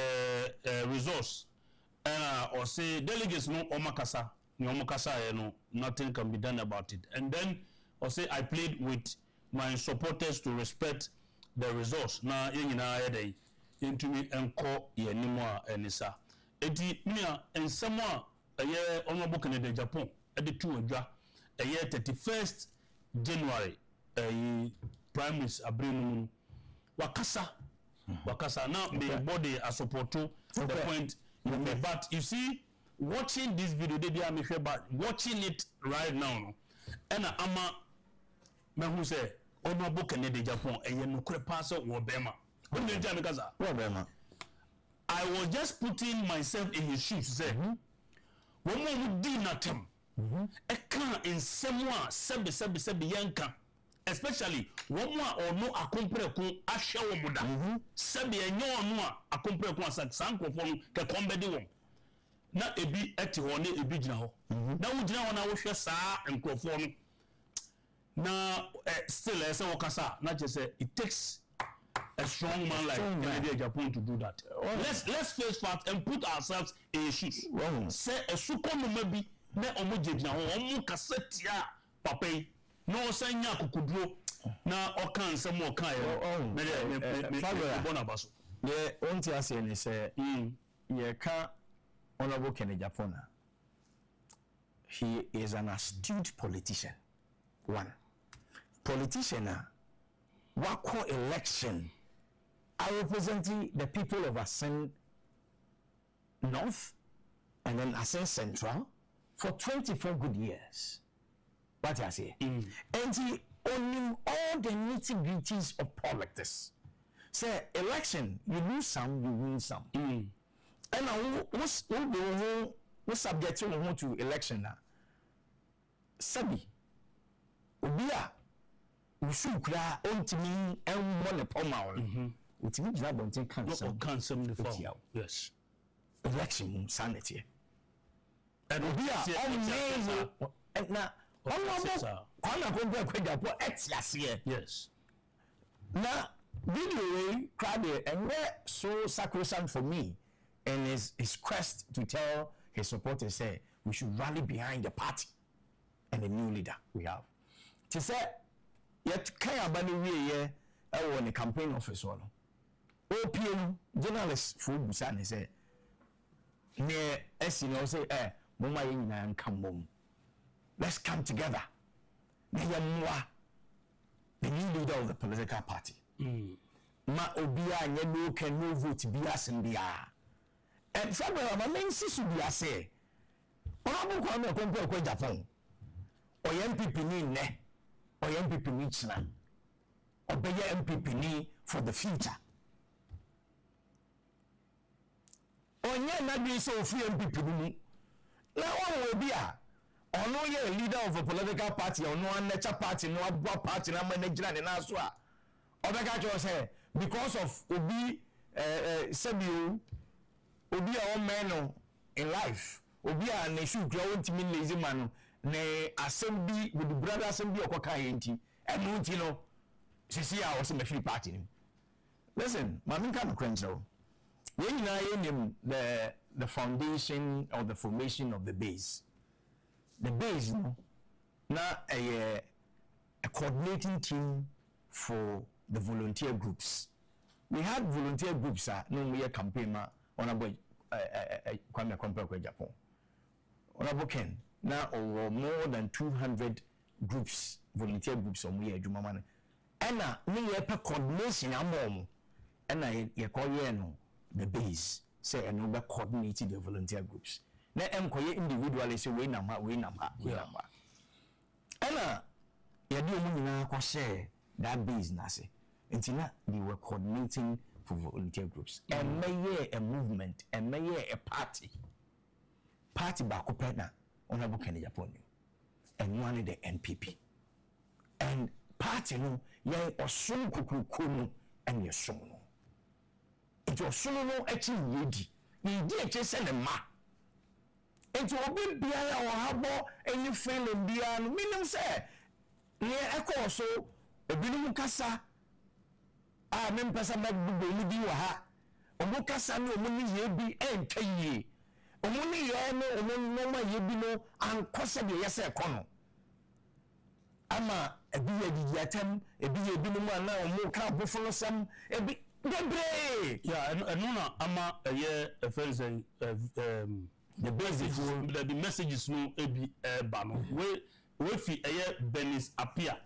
results or say delegates no omakasa no nothing can be done about it, and then or say I plead with my supporters to respect the results na yina yedai into me enko yenimo enisa eti mia ensemo Honorable Kennedy Agyapong editu odwa 31st January primaries abrenu wakasa now the body as support to the point you may, but you see watching this video they be am but watching it right now and ama me who say Honorable Kennedy Agyapong no kure pass wo bema when you tell me kaza wo bema I was just putting myself in his shoes say when we did nothing ɛka nsɛm a sɛbe yɛnka especially wɔn a ɔno akomprɛko ahyɛ wɔn mu da sɛbe ɛnyɛ ɔno a akomprɛko asa saa nkurɔfoɔ no kɛkɔm bɛde wɔn na ebi ɛte hɔ ne ebi gyina hɔ na wogyina hɔ na wohwɛ saa nkurɔfoɔ no na still ɛsɛ wɔkasa na kyerɛ sɛ it takes a strong man like Kencity Agyapong to do that. Let's face facts and put ourselves in shoes. Say a sukonoma bi na omo gyina ho omo kasa tia papa yi na osanya kokuduro na okan nsem okan ye me bona baso. Yeah, onti ase ni say ye ka Honorable Kencity Agyapong. He is an astute politician. One politician wako election are representing the people of Asen North and then Asen Central for 24 good years. What I say? And he owning all the nitty-gritties of politics. Say election, you lose some, you win some. And now what's subject to election now? Sabi, Ubia. Usukra ontimi enwo ne poma o utimi gina bonten cancel the fall. Yes, election sanity and Ubia na ona go Agyapong etiase yes na video crowd and so sacrosanct for me and his quest to tell his supporters say we should rally behind the party and the new leader we have to say yet kaya bani wiye ewo ne campaign office ono opm journalist fu busa ne say ne esi no say mama ye nyina nkam mom let's come together na yamwa the new leader of the political party ma obia anye no can no vote bia sembia and somewhere ma mensi su bia say ona bu kwa me kompare kwa Agyapong o MPP ni ne or MPP needs now, or be MPP need for the future. On your not be so free MPP. Now, one will be or no, you're a leader of a political party, or no one nature party, no one party, no manager, and Aswa. Or the guy say, because of Obi Sabu, Obi our man in life, Obi a nation growing to me lazy man. Ne assembly with the brother assembly okoka enti enu ti no sisi a wo se me free party ni listen mami kan no kwencho we nyina yenim the foundation or the formation of the base no na a coordinating team for the volunteer groups. We had volunteer groups no we campaign ma Honorable Kwame Agyapong Honorable Ken now over more than 200 groups, volunteer groups on we adwuma man. Ena me ye pe coordination amom. Ena ye call ye no the base say and over coordinating the volunteer groups. Na koye individually say we number. Ena ye do mu nyina kwa share that base na say. Ntina they were coordinating for volunteer groups. And may a movement, and may a party. Party ba ko na Honorable Kencity Agyapong and one the NPP and party no ye osun kukuku no and ye som no into osun no echi yedi ye di echi se ne ma into obi biara o habo any feeling biara no minim say ye ekọ so ebinum kasa a me mpesa magbugo mu bi wa ha omu kasa no omu ni ye bi enkaye omuni yeno omunoma yebino ankosa de yese ekono ama ebi yegiatem ebi yebino na omu ka bofolo sam ebi debre yeah enuna ama ye friends the basics the messages no ebi ba no we fi Benis appear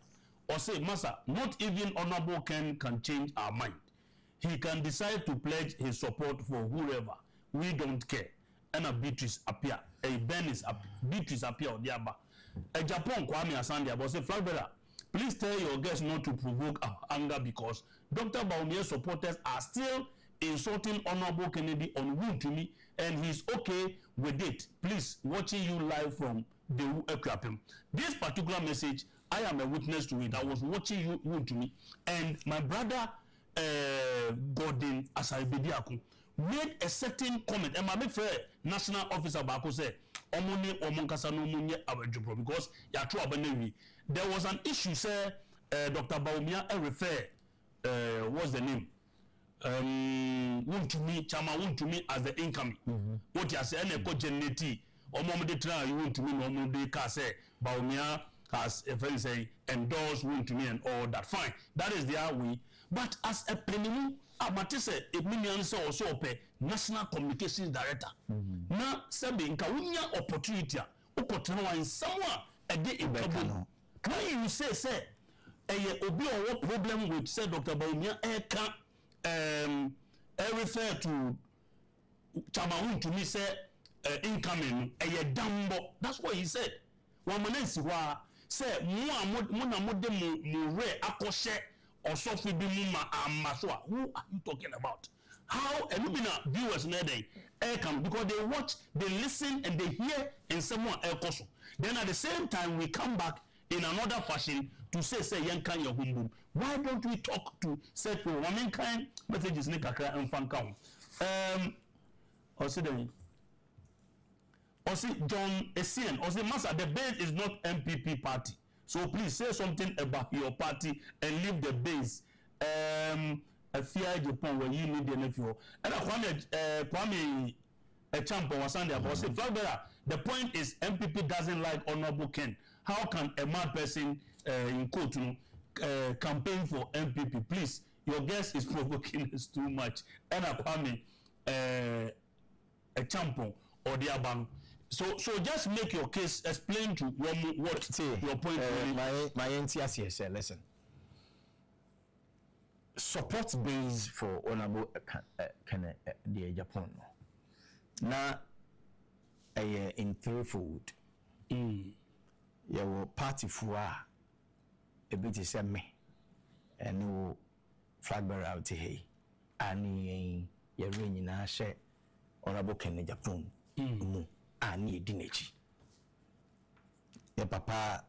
or say massa not even Honorable Ken can change our mind. He can decide to pledge his support for whoever. We don't care. And a Beatrice appear, a Benis Beatrice appear on the Abba. Agyapong Kwame Asante about say flag bearer. Please tell your guests not to provoke our anger because Dr. Bawumia's supporters are still insulting Honorable Kennedy on Wood to me, and he's okay with it. Please, watching you live from they will equip him. This particular message, I am a witness to it. I was watching you to me, and my brother Gordon Asaribediako made a certain comment, and my friend national officer Bako said, "Omone omonkasa no munye Agyapong because ya two abanewi." There was an issue, sir. Dr. Bawumia refer. What's the name? Chama Wuntumi as the incoming. What you say? Ene ko geneti. Omomde try Wuntumi no omomde ka say Bawumia has a friend say endorse Wuntumi and all that. Fine, that is their way. But as a plenimu, amatese eminian say also pe national communications director. Na sebe nka wunya opportunity a ukotena wan somewhere a day in trouble. Can you say obi or what problem with say Dr. Bawumia can refer to Chama to me say incoming dambo. That's what he said. One man say muna mode mu re akoshe or sofi bi mu amaswa. Who are you talking about? How Elubina viewers nede come because they watch, they listen, and they hear in someone else. Then at the same time we come back in another fashion to say yankan your humble. Why don't we talk to such woman kind messages ni kakra and fan count? Also John Essien, also Master, the base is not MPP party. So please say something about your party and leave the base. A fear Agyapong where you need the nephew. And Kwame Agyapong was saying about say the point is MPP doesn't like Honorable Ken. How can a mad person in quote campaign for MPP? Please, your guess is provoking us too much. And Kwame Agyapong or the Abang. So just make your case, explain to what your point is. My NTS here, listen. Support base for Honorable the Agyapong. Now, in threefold. Your party for a bit is me and no flag bearer out here. And your ring in our share Honorable Ken Agyapong. I need dinechi. Your papa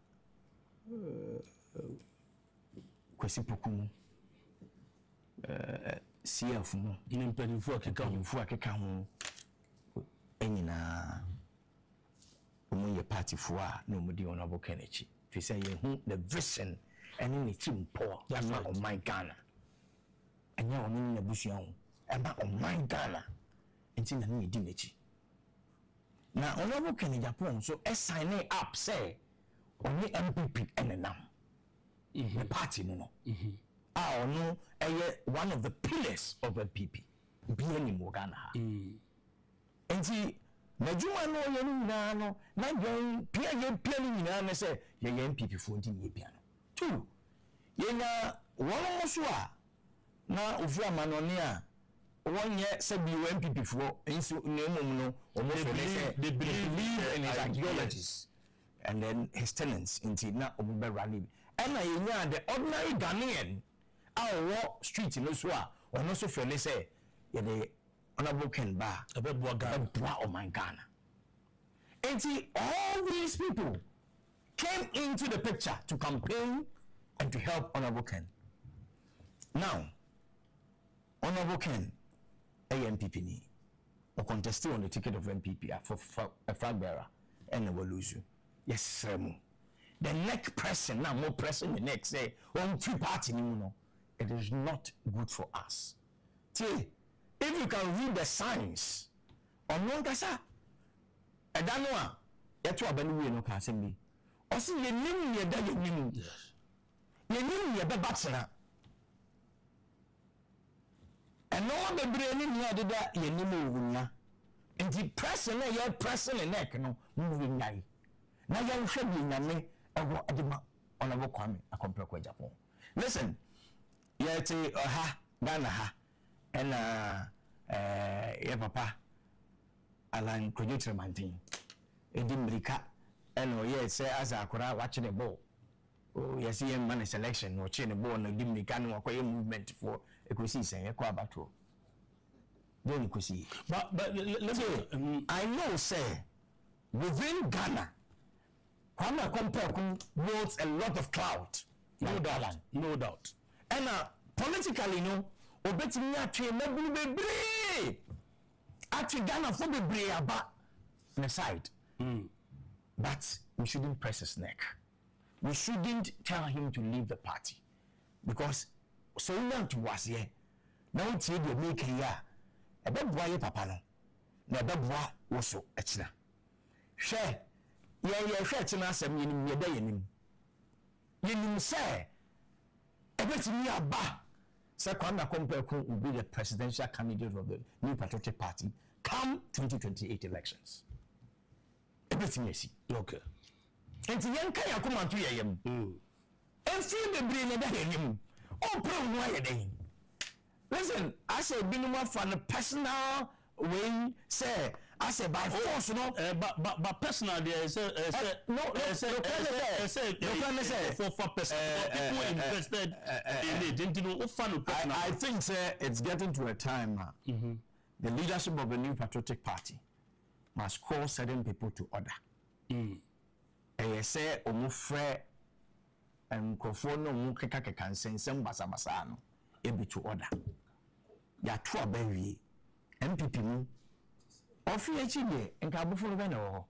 Kwesi Pokumu CF no impedimfu akeka ho enyina omo party for no mudi Honorable Ken Agyapong. Fi say ye the vision and ni chimpo ama on my Ghana anya omo na busuan ama on my Ghana enti na ni dinechi. Now, Honorable Ken Agyapong so sign up say only MPP and now the party no. No, one of the pillars of MPP. Be any more Ghana. And see, Najuma no no na yon planning na say ye MPP for ye piano. Two, ye na one mosua na ofu amanonia. 1 year said be MPP for they believe in his ideologies and then his tenants in Tina Obe Rally. And the ordinary Ghanaian our street in Osua or no so fairly say the Honorable Ken Ba of my Ghana. And see all these people came into the picture to campaign and to help Honorable Ken. Now, Honorable Ken MPP ni or contested on the ticket of MPP for a flag bearer and they will lose you. Yes, the neck pressing now more pressing the neck say on two party no. It is not good for us. See, if you can read the signs on one kasa, I don't know. Yet you are being no passing me. Or see you name your daddy name. You name your babatsana. And no one be bringing here did that you know. And the person you're pressing the neck, no moving nine. Now you should be name Honorable Kwame Agyapong. Listen, yet Ghana ha and your papa Alan Kojutra Mantin. It didn't break up. And yes, say as I could watching a ball. Oh, yes, he man selection or chain a ball and give me can walk away movement for a cuisine saying a quabato. Don't you see? But let's say I know, say within Ghana, Kwame Kompeku wields a lot of clout. No doubt. And politically, no, obetimi atwe mabulu bebre. Atwe Ghana for bebre aba on the side. But we shouldn't press his neck. We shouldn't tell him to leave the party. Because so young to us here. Now it's here to make here. A bad boy, papa no. Na bad boy also echina. Share. Yeah, share echina sem yenim yeda yenim. Yenim say. Ebetimi aba. Say Kwame Kompeku will be the presidential candidate of the New Patriotic Party come 2028 elections. Ebetimi esi. Okay. Enti yenka yakoma to yeyem. Enfi bebre na da yenim. Oh, bro, why then? Listen, I say minimum for the personal way, say, I say by force, no, but personal there is for personal people invested in it. Didn't you know? I think, sir, it's getting to a time now. The leadership of the New Patriotic Party must call certain people to order. I say, omufre. And Kofono Mukaka can send some basabasano, able to order. Ya two berry, MPP, or Fiachi, and Cabufu Veno.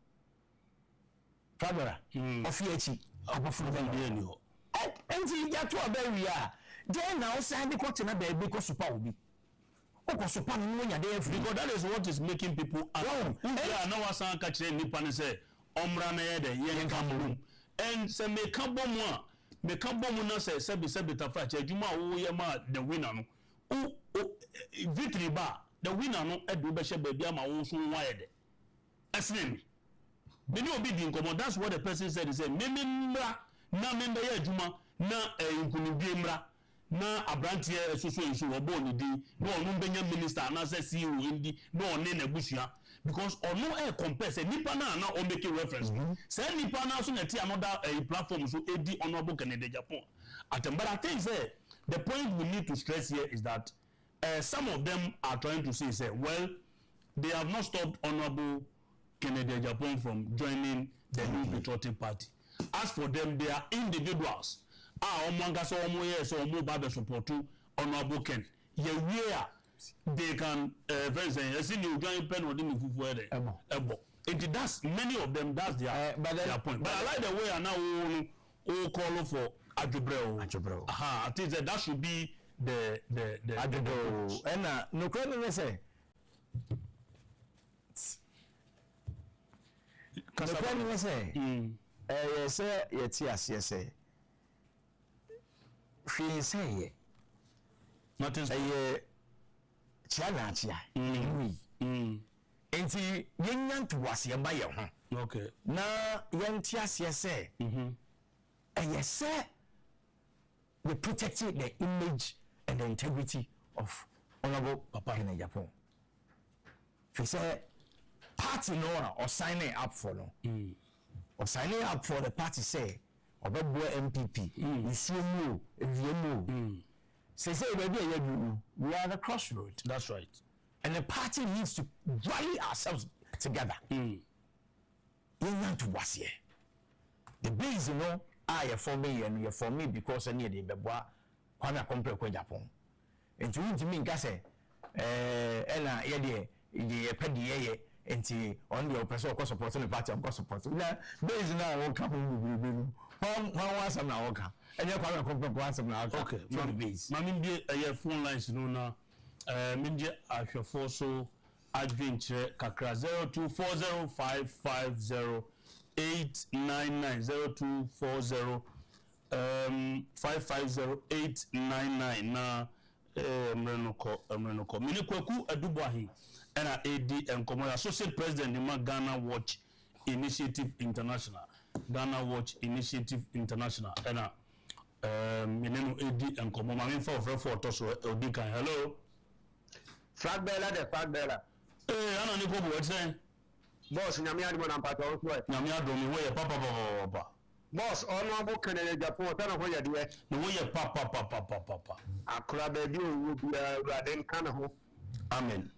Fabra, or Fiachi, Abufu Veno. And see Yatua berry, then now send the cotton a baby because of Paubi. Because that is what is making people alone. Yeah, no one catch any Nippon say, Omrane, the Yen Cameroon. And say, me come bomb. Me kan bom na se tafa che adwuma wo ye ma the winner no victory ba the winner no edu be she baabi ama wo so waye de esne me ni obi di nkomo. That's what the person said. He said me mra na me be ye adwuma na nkunubie mra na abrantie soso nso obo ni di no onu benya minister na se CEO ndi no one na busua because ono compare say nipa na o make reference say nipa na so na ti another platform so edi honorable Kencity Agyapong but I think say the point we need to stress here is that some of them are trying to say well they have not stopped honorable Kencity Agyapong from joining the New Patriotic Party. As for them, they are individuals. So support honorable Ken. They can that's many of them, that's their point. But I like the way I now call for Agyapong. I think that should be the Agyapong. And no question say. The question say. Say yes, say. She say. Nothing. Challenge ya. Enti yenyan to was ye by your home. Okay. Na yantias yes say. Yes say we protected the image and the integrity of honorable Papa Kencity Agyapong. If you say party no or signing up for no. Or signing up for the party say or the boy MPP. You see you if you move. Say baby we are at the crossroad. That's right. And the party needs to rally ourselves together. You want to was here. The base, you know, I for me and you for me because I need the beboa Kwame Kompeku Agyapong. And to me, say, Ella, the pedi enti on the person of supporting the party of support. Now, base now won't come one was an hour. And you're Kwame Kompeku once an hour. Okay, from the base. Mammy be a phone lines, you know now. Minje Akufo-addo adventure kakra 0240550899 0550850899 na mrenoko minikwaku aduboahi na AD enkomo associate president in Ghana Watch Initiative International na minenu AD enkomo mami for toso odikan. Hello Flag bearer. Ana ni ko bo say boss nyame ade mo na mpato so e nyame adomi we ye papa boss honorable Kencity Agyapong ta na ho ye de no we ye papa akura ba bi o bi ade kan ho amen.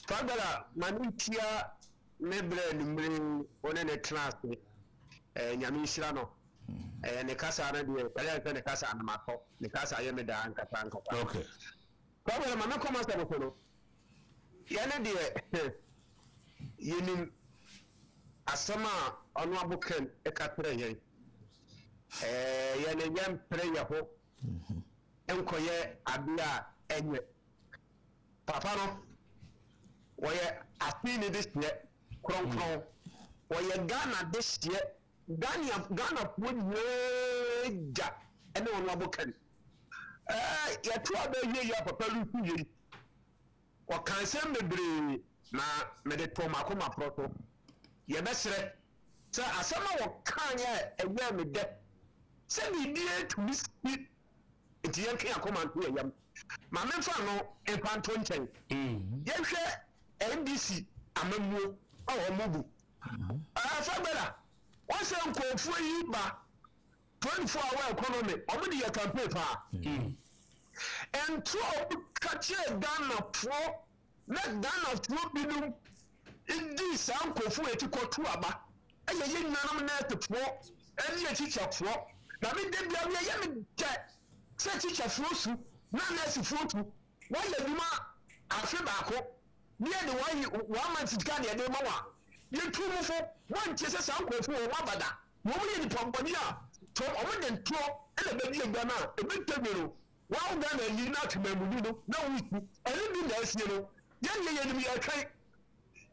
Flag bearer mani tia mebre nimre one ne class nyame shira no ne kasa na de pele ne kasa na makọ ne kasa ye me da nkata okay problem ma ko ma se no ye ne de yenim asama onu abuken e ka tere ye ye ne yam prayer ho enkoye abia enye papa no woye afini this year kron woye Ghana this year Ghana puja ene onu abuken ya tu abaye ya papa lu ye o kan se mebre na me de to makoma proto ye besere se asama wo kan ya ewe me de se bi die to mi enti ye kan akoma nto yam ma me fa no empanto nchen ye hwe NDC amamuo o mobu fagbera wọ́n ṣe nkọ̀ọ̀fọ́ yìí bá 24-hour economy ọmọ di yẹ campaign pa ẹ̀ntú ọ̀bù kàkyẹ́ Ghanafoɔ na Ghanafoɔ binom di saa nkọ̀ọ̀fọ́ yẹ ti kọ́ aba ẹ̀yẹ yẹ nyinam nẹ́ẹ̀tìfoɔ ẹ̀ni yẹ kyikyɛfoɔ na mi dẹ́bi awi ẹ̀yẹ mi jẹ sẹ́ kyikyɛfoɔ su na nẹ́ẹ̀sìfoɔ tu wọ́n yẹ edwuma afe baako ní ẹni wọ́n ama sika ní ẹni ma wa yẹ tu mu fo wọ́n ti sẹ́ saa nkọ̀ọ̀fọ́ wọ́n abada wọ́n yẹ nipa mbọ̀ni a tó ọmọ dẹ̀ ntọ́ ẹ̀na bẹ́ẹ̀ di ẹgbẹ́ náà ebi ntẹ́gbẹ̀rẹ̀ wọ́n Ghana yìí náà tún mẹ́mu ní no náà wọ́n ikú ẹni bí nà ẹ̀sìn no yẹn yẹ yẹn ni yẹ kẹ́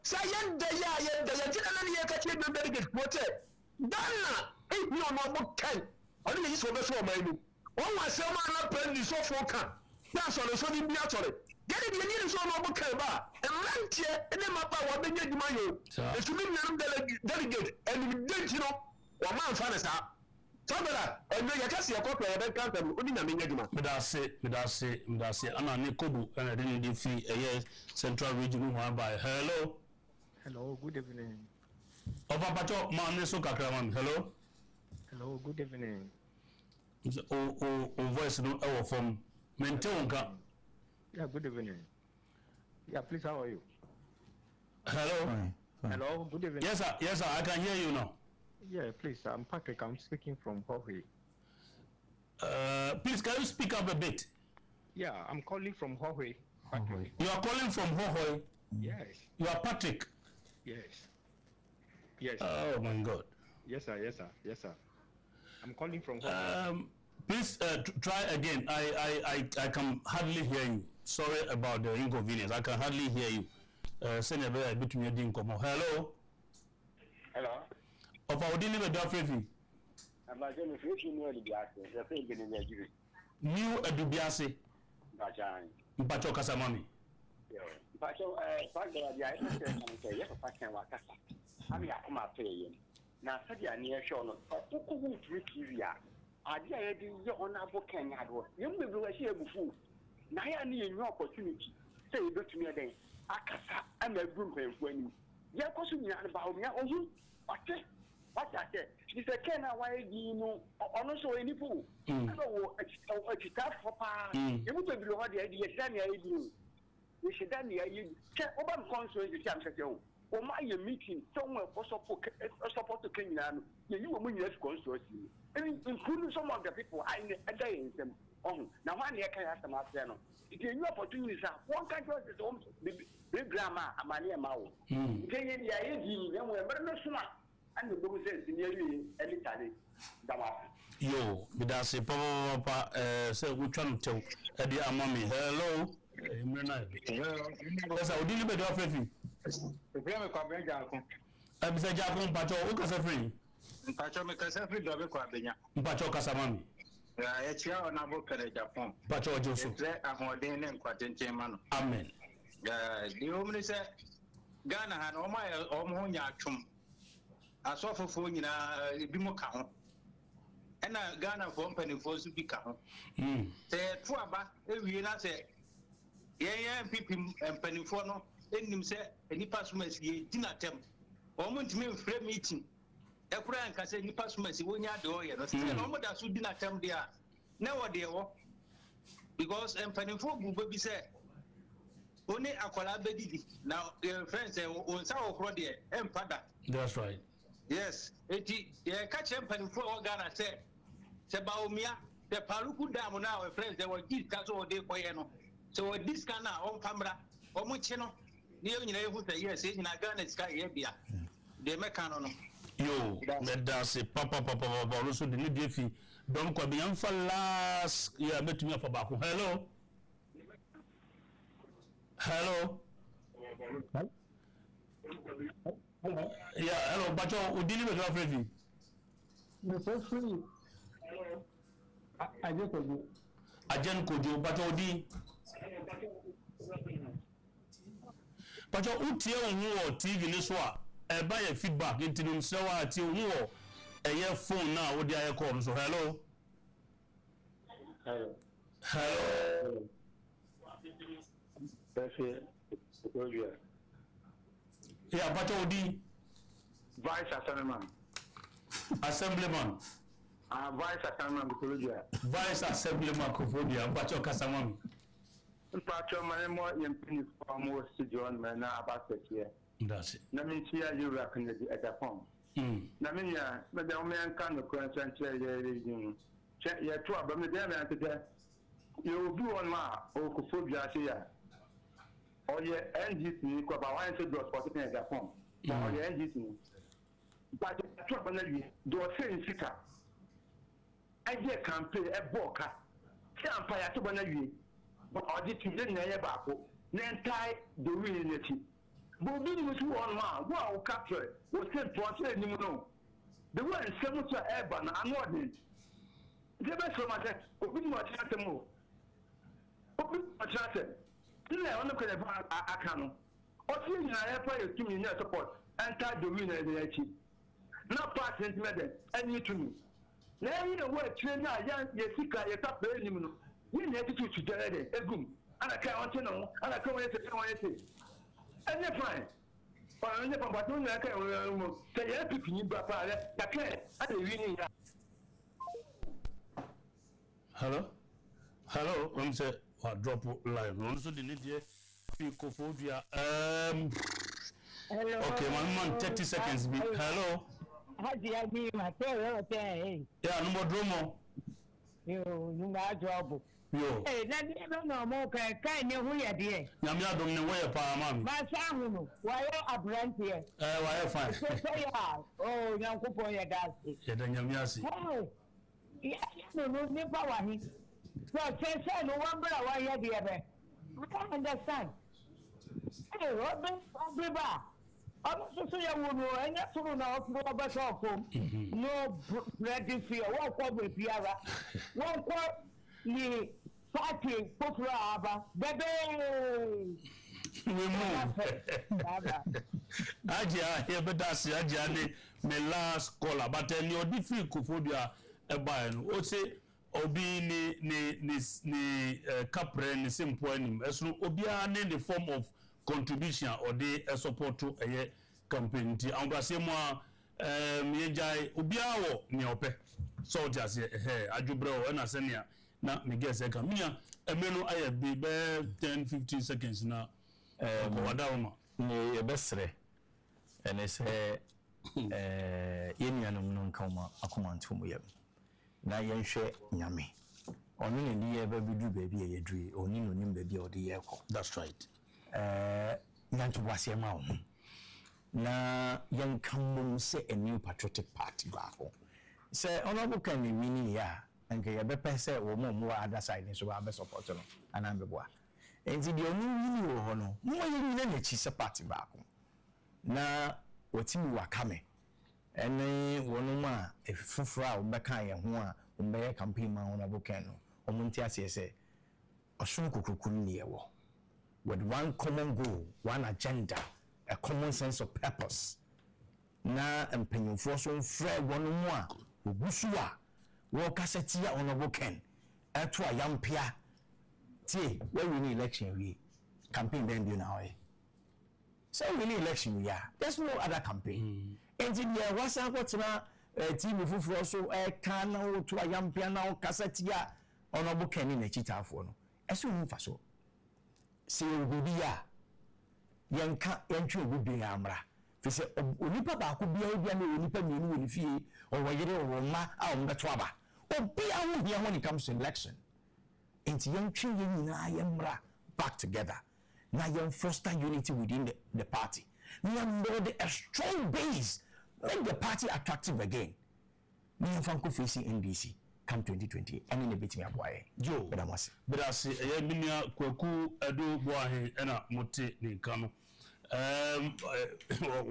sá yẹn dẹ̀ yẹ ti ẹ̀na ni yẹ kẹ́kẹ́ ẹgbẹ́ bẹ́ẹ̀ gẹ̀ fún ọtẹ Ghana ebi ọ̀nà ọmọ kẹ́n ọdún yìí sọ bẹ́ fún ọmọ ẹnu wọ́n wọ ẹsẹ̀ ọmọ aná pẹ́ ní sọ́fọ́ kan ní asọ̀rọ̀ sọ́ ní bí asọ̀rọ̀ yẹn ni yẹn ní sọ ọmọ ọmọ kẹ́n bá mmeranteɛ ne mmabaa wɔn bɛnyɛ adwuma yɛ o esumi nnuanum delegate ɛnum denti no wɔn ma nfa ne saa tɔbɛla ɛnum yɛ kɛse yɛ kɔpɛ yɛ bɛ kansa mu odi nyame nyɛ adwuma. medase ana ne kodu ɛna de ne de fi ɛyɛ central region ho aba hello good evening ɔfa patɔ maa ne so kakra ma mi hello good evening o voice no ɛwɔ fam mente wo nka. yeah good evening. Yeah, please, how are you? Hello. Fine. Hello, good evening. Yes, sir, I can hear you now. Yeah, please, I'm Patrick. I'm speaking from Huawei. Please, can you speak up a bit? Yeah, I'm calling from Huawei. Patrick. You are calling from Huawei? Yes. You are Patrick? Yes. Oh, my God. Yes, sir. I'm calling from Huawei. Please try again. I can hardly hear you. Sorry about the inconvenience. I can hardly hear you. Send a bit between your ding come. Hello. Of our dinner with Dafrefi. New Adubiase. Mpacho Kasamami. Mpacho, na sadia ne ehwe no ko wu tiri tv a ade a ye di ye honorable Kenya do ye mbebe wa hye ebufu na ya ne ye nyu opportunity say e betumi eden akasa ama gu mpemfu ani ye koso nyina ne ba o nya ohu wate ni se Kenya wa egi no ono so enifu so wo akita fopa ye mu bebiri ho de ye hye ne ayi ye hye da ne ayi ke oba nkonso ye ti am sese o ma ye meeting somewhere for support to Kenya no you will mean constituency including some of the people I in them now one year can have some after no it is new opportunities one country is home big grandma amani mao Kenya ya yi then we better no sooner and the book says near you any time yo bidase papa say we try to tell the amami hello yes I didn't be do afefi Problema com a Agyapong. Mr. Agyapong Pacho, o kasa free? Pacho me kasa free do be kwa benya. Pacho kasa mami. Ya chia ona bo kare Agyapong. Pacho Josu. Tre ahoden ne nkwatenchen ma no. Amen. Ya di omni se Ghana ha no ma ho nya atwom. Asofofo nyina bi mo ka ho. Ena Ghana fo mpanifo su bi ka ho. Se tu aba ewie na se ye pipi mpanifo no enim se enipa sumasi ye dinatem omo ntime mfre meeting ekura anka se enipa sumasi wonya de o ye no se no mo da so dinatem de a na wo de wo because empanifo guba bi se oni akola bedidi na friends e on sa okro de empada that's right Yes, eti catch him pen for Ghana say Baumia, the Paluku Dam now, a friend, there were this castle day for Yeno. So this can now on Pamra, or Muchino, near you, yes, in a Ghana sky area. The mechano. Yo, that's a papa, also the new Jeffy. Don't call me for last year, bet me for back. Hello. Hello. Yeah, hello, but you didn't even have The first free. I just told you. Ajen Kojo, but Odi. But you utie who TV this one, buy a feedback into them so at you a year phone now with the call. So hello. Hello. Yeah, but Odi. Vice Assemblyman. Assemblyman. Vice Assemblyman Kuruja. Vice Assemblyman Kuruja, but your Casamami. Patron, my more in almost to join me now about it here. That's it. Let me see you reckon at Agyapong. Namina, Madame Man can consent to check your trouble, Madame Antoday. You will do on my akufo-addo here. Or your NGC, about 1 to do for the Agyapong. Or your NGC. But the trouble do a saying sicker. I get campaign a boca. Campire to one of you. But I did to the Nayabako. Then tie the reality. But we was one man. Wow, capture was sent to us anymore. The one seven to Eban, I'm not in. The best for myself, open my chat more. Open my chat. You know, I'm not going to buy a canon. Or seeing I have to me support and tie the winner in the achieve. Not pass into medicine, and you to me. Now you know what trainer young Yesika, you top the animal. You need to generate a boom. And I can't know, and I can't wait to say. And you're fine. But I'm not going to say, you're picking you back. I can't. I don't really. Hello? Hello? I'm saying, drop line. Also, the need here. Akufo-addo. Hello. Okay, my man, 30 seconds. Hello? How do you mean my parents? Yeah, no more drama. You got job. Yo. Hey, no more kind of way at the end. Yamia don't know where Paramount. My son, why are a brand here? Why fine? Oh, young couple, your dad. Yeah, then Yamiasi. Oh, yes, no, never one. So, say, no one better why you're the other. I can't understand. Hey, what the bar? I'm so young, and that's all now for a home. No bread fear, one quad with Piara, one quad the party, Pofra, baby. We move. Aja, here, but that's Ajani, my last caller, but then you're different Akufo-addo a buy. O say, Obi ni capre ni simple him. As no Obia in the form of contribution or they support to a campaign. I'm going to say more. Yejai Obiawo ni ope. Soldiers here. Ajubro and Asenia. Na me guess I can. Mia emeno aye be 10-15 seconds na. Wadawma. Ni besre. And it's yenianum non kama akumantum yem. Na yenhwe nyame. Onu ne ni ebe bidu baby e yedru. Oni no nim baby odi yeko. That's right. Nyanto wase ma wo. Na yankamum se a new patriotic party baako. Se honorable kan ni wini ya. Nke ye bepe se wo mo other side so ba be support no. Ana mbeboa. Enti de onu wini wo ho no. Mo ye ni na chi se party baako. Na watimi wakame. Ene wonu ma efufura wo beka ye ho a wo be campaign ma honorable kan no. Omunti ase se osun kokokuru ni ye wo. With one common goal, one agenda, a common sense of purpose. Na empenyofo so frɛ wonu mu a ogusuwa wo kasetia honorable Ken eto ayampia tie we win election we campaign then do now so we win election we are there's no other campaign engineer wasa kwotena team fufuro so ka na wo to ayampia na wo kasetia honorable Ken na chitafo no eso mfa so se obiya yanka yantwe obiya amra fi se onipa ba ko bia bia na onipa mienu woni fie o wayere o ma a o mbeto aba obi a wo hia when it comes to election enti yen twe yen nyina yemra back together na yen foster unity within the party na build a strong base make the party attractive again na yen fanko facing NDC come 2020 and in a bit me aboye jo bedase eye minia kwaku edo boahe ena mote ni kanu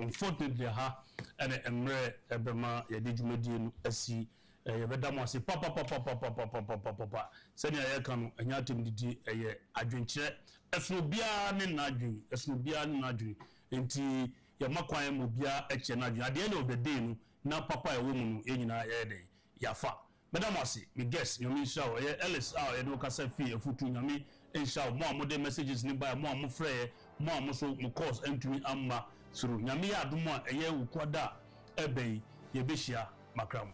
unfortunately ha ene emre ebema yede dwumadie nu asi yebeda mo ase papa sani aye kanu enya atem didi eye adwenkyere esno bia ne nadwen esno bia ne nadwen enti ye makwan mo bia eche nadwen ade na obede nu na papa ewo mu nu enyina ye den yafa Madam Wasi, me guess, you mean show, Ellis, I don't cast fee, a foot to me, and show more modern messages nearby, more free, more muscle, more cause, and to me, amma, through Yamia Duma, a year, Quada, Ebe, Yebishia, Macram.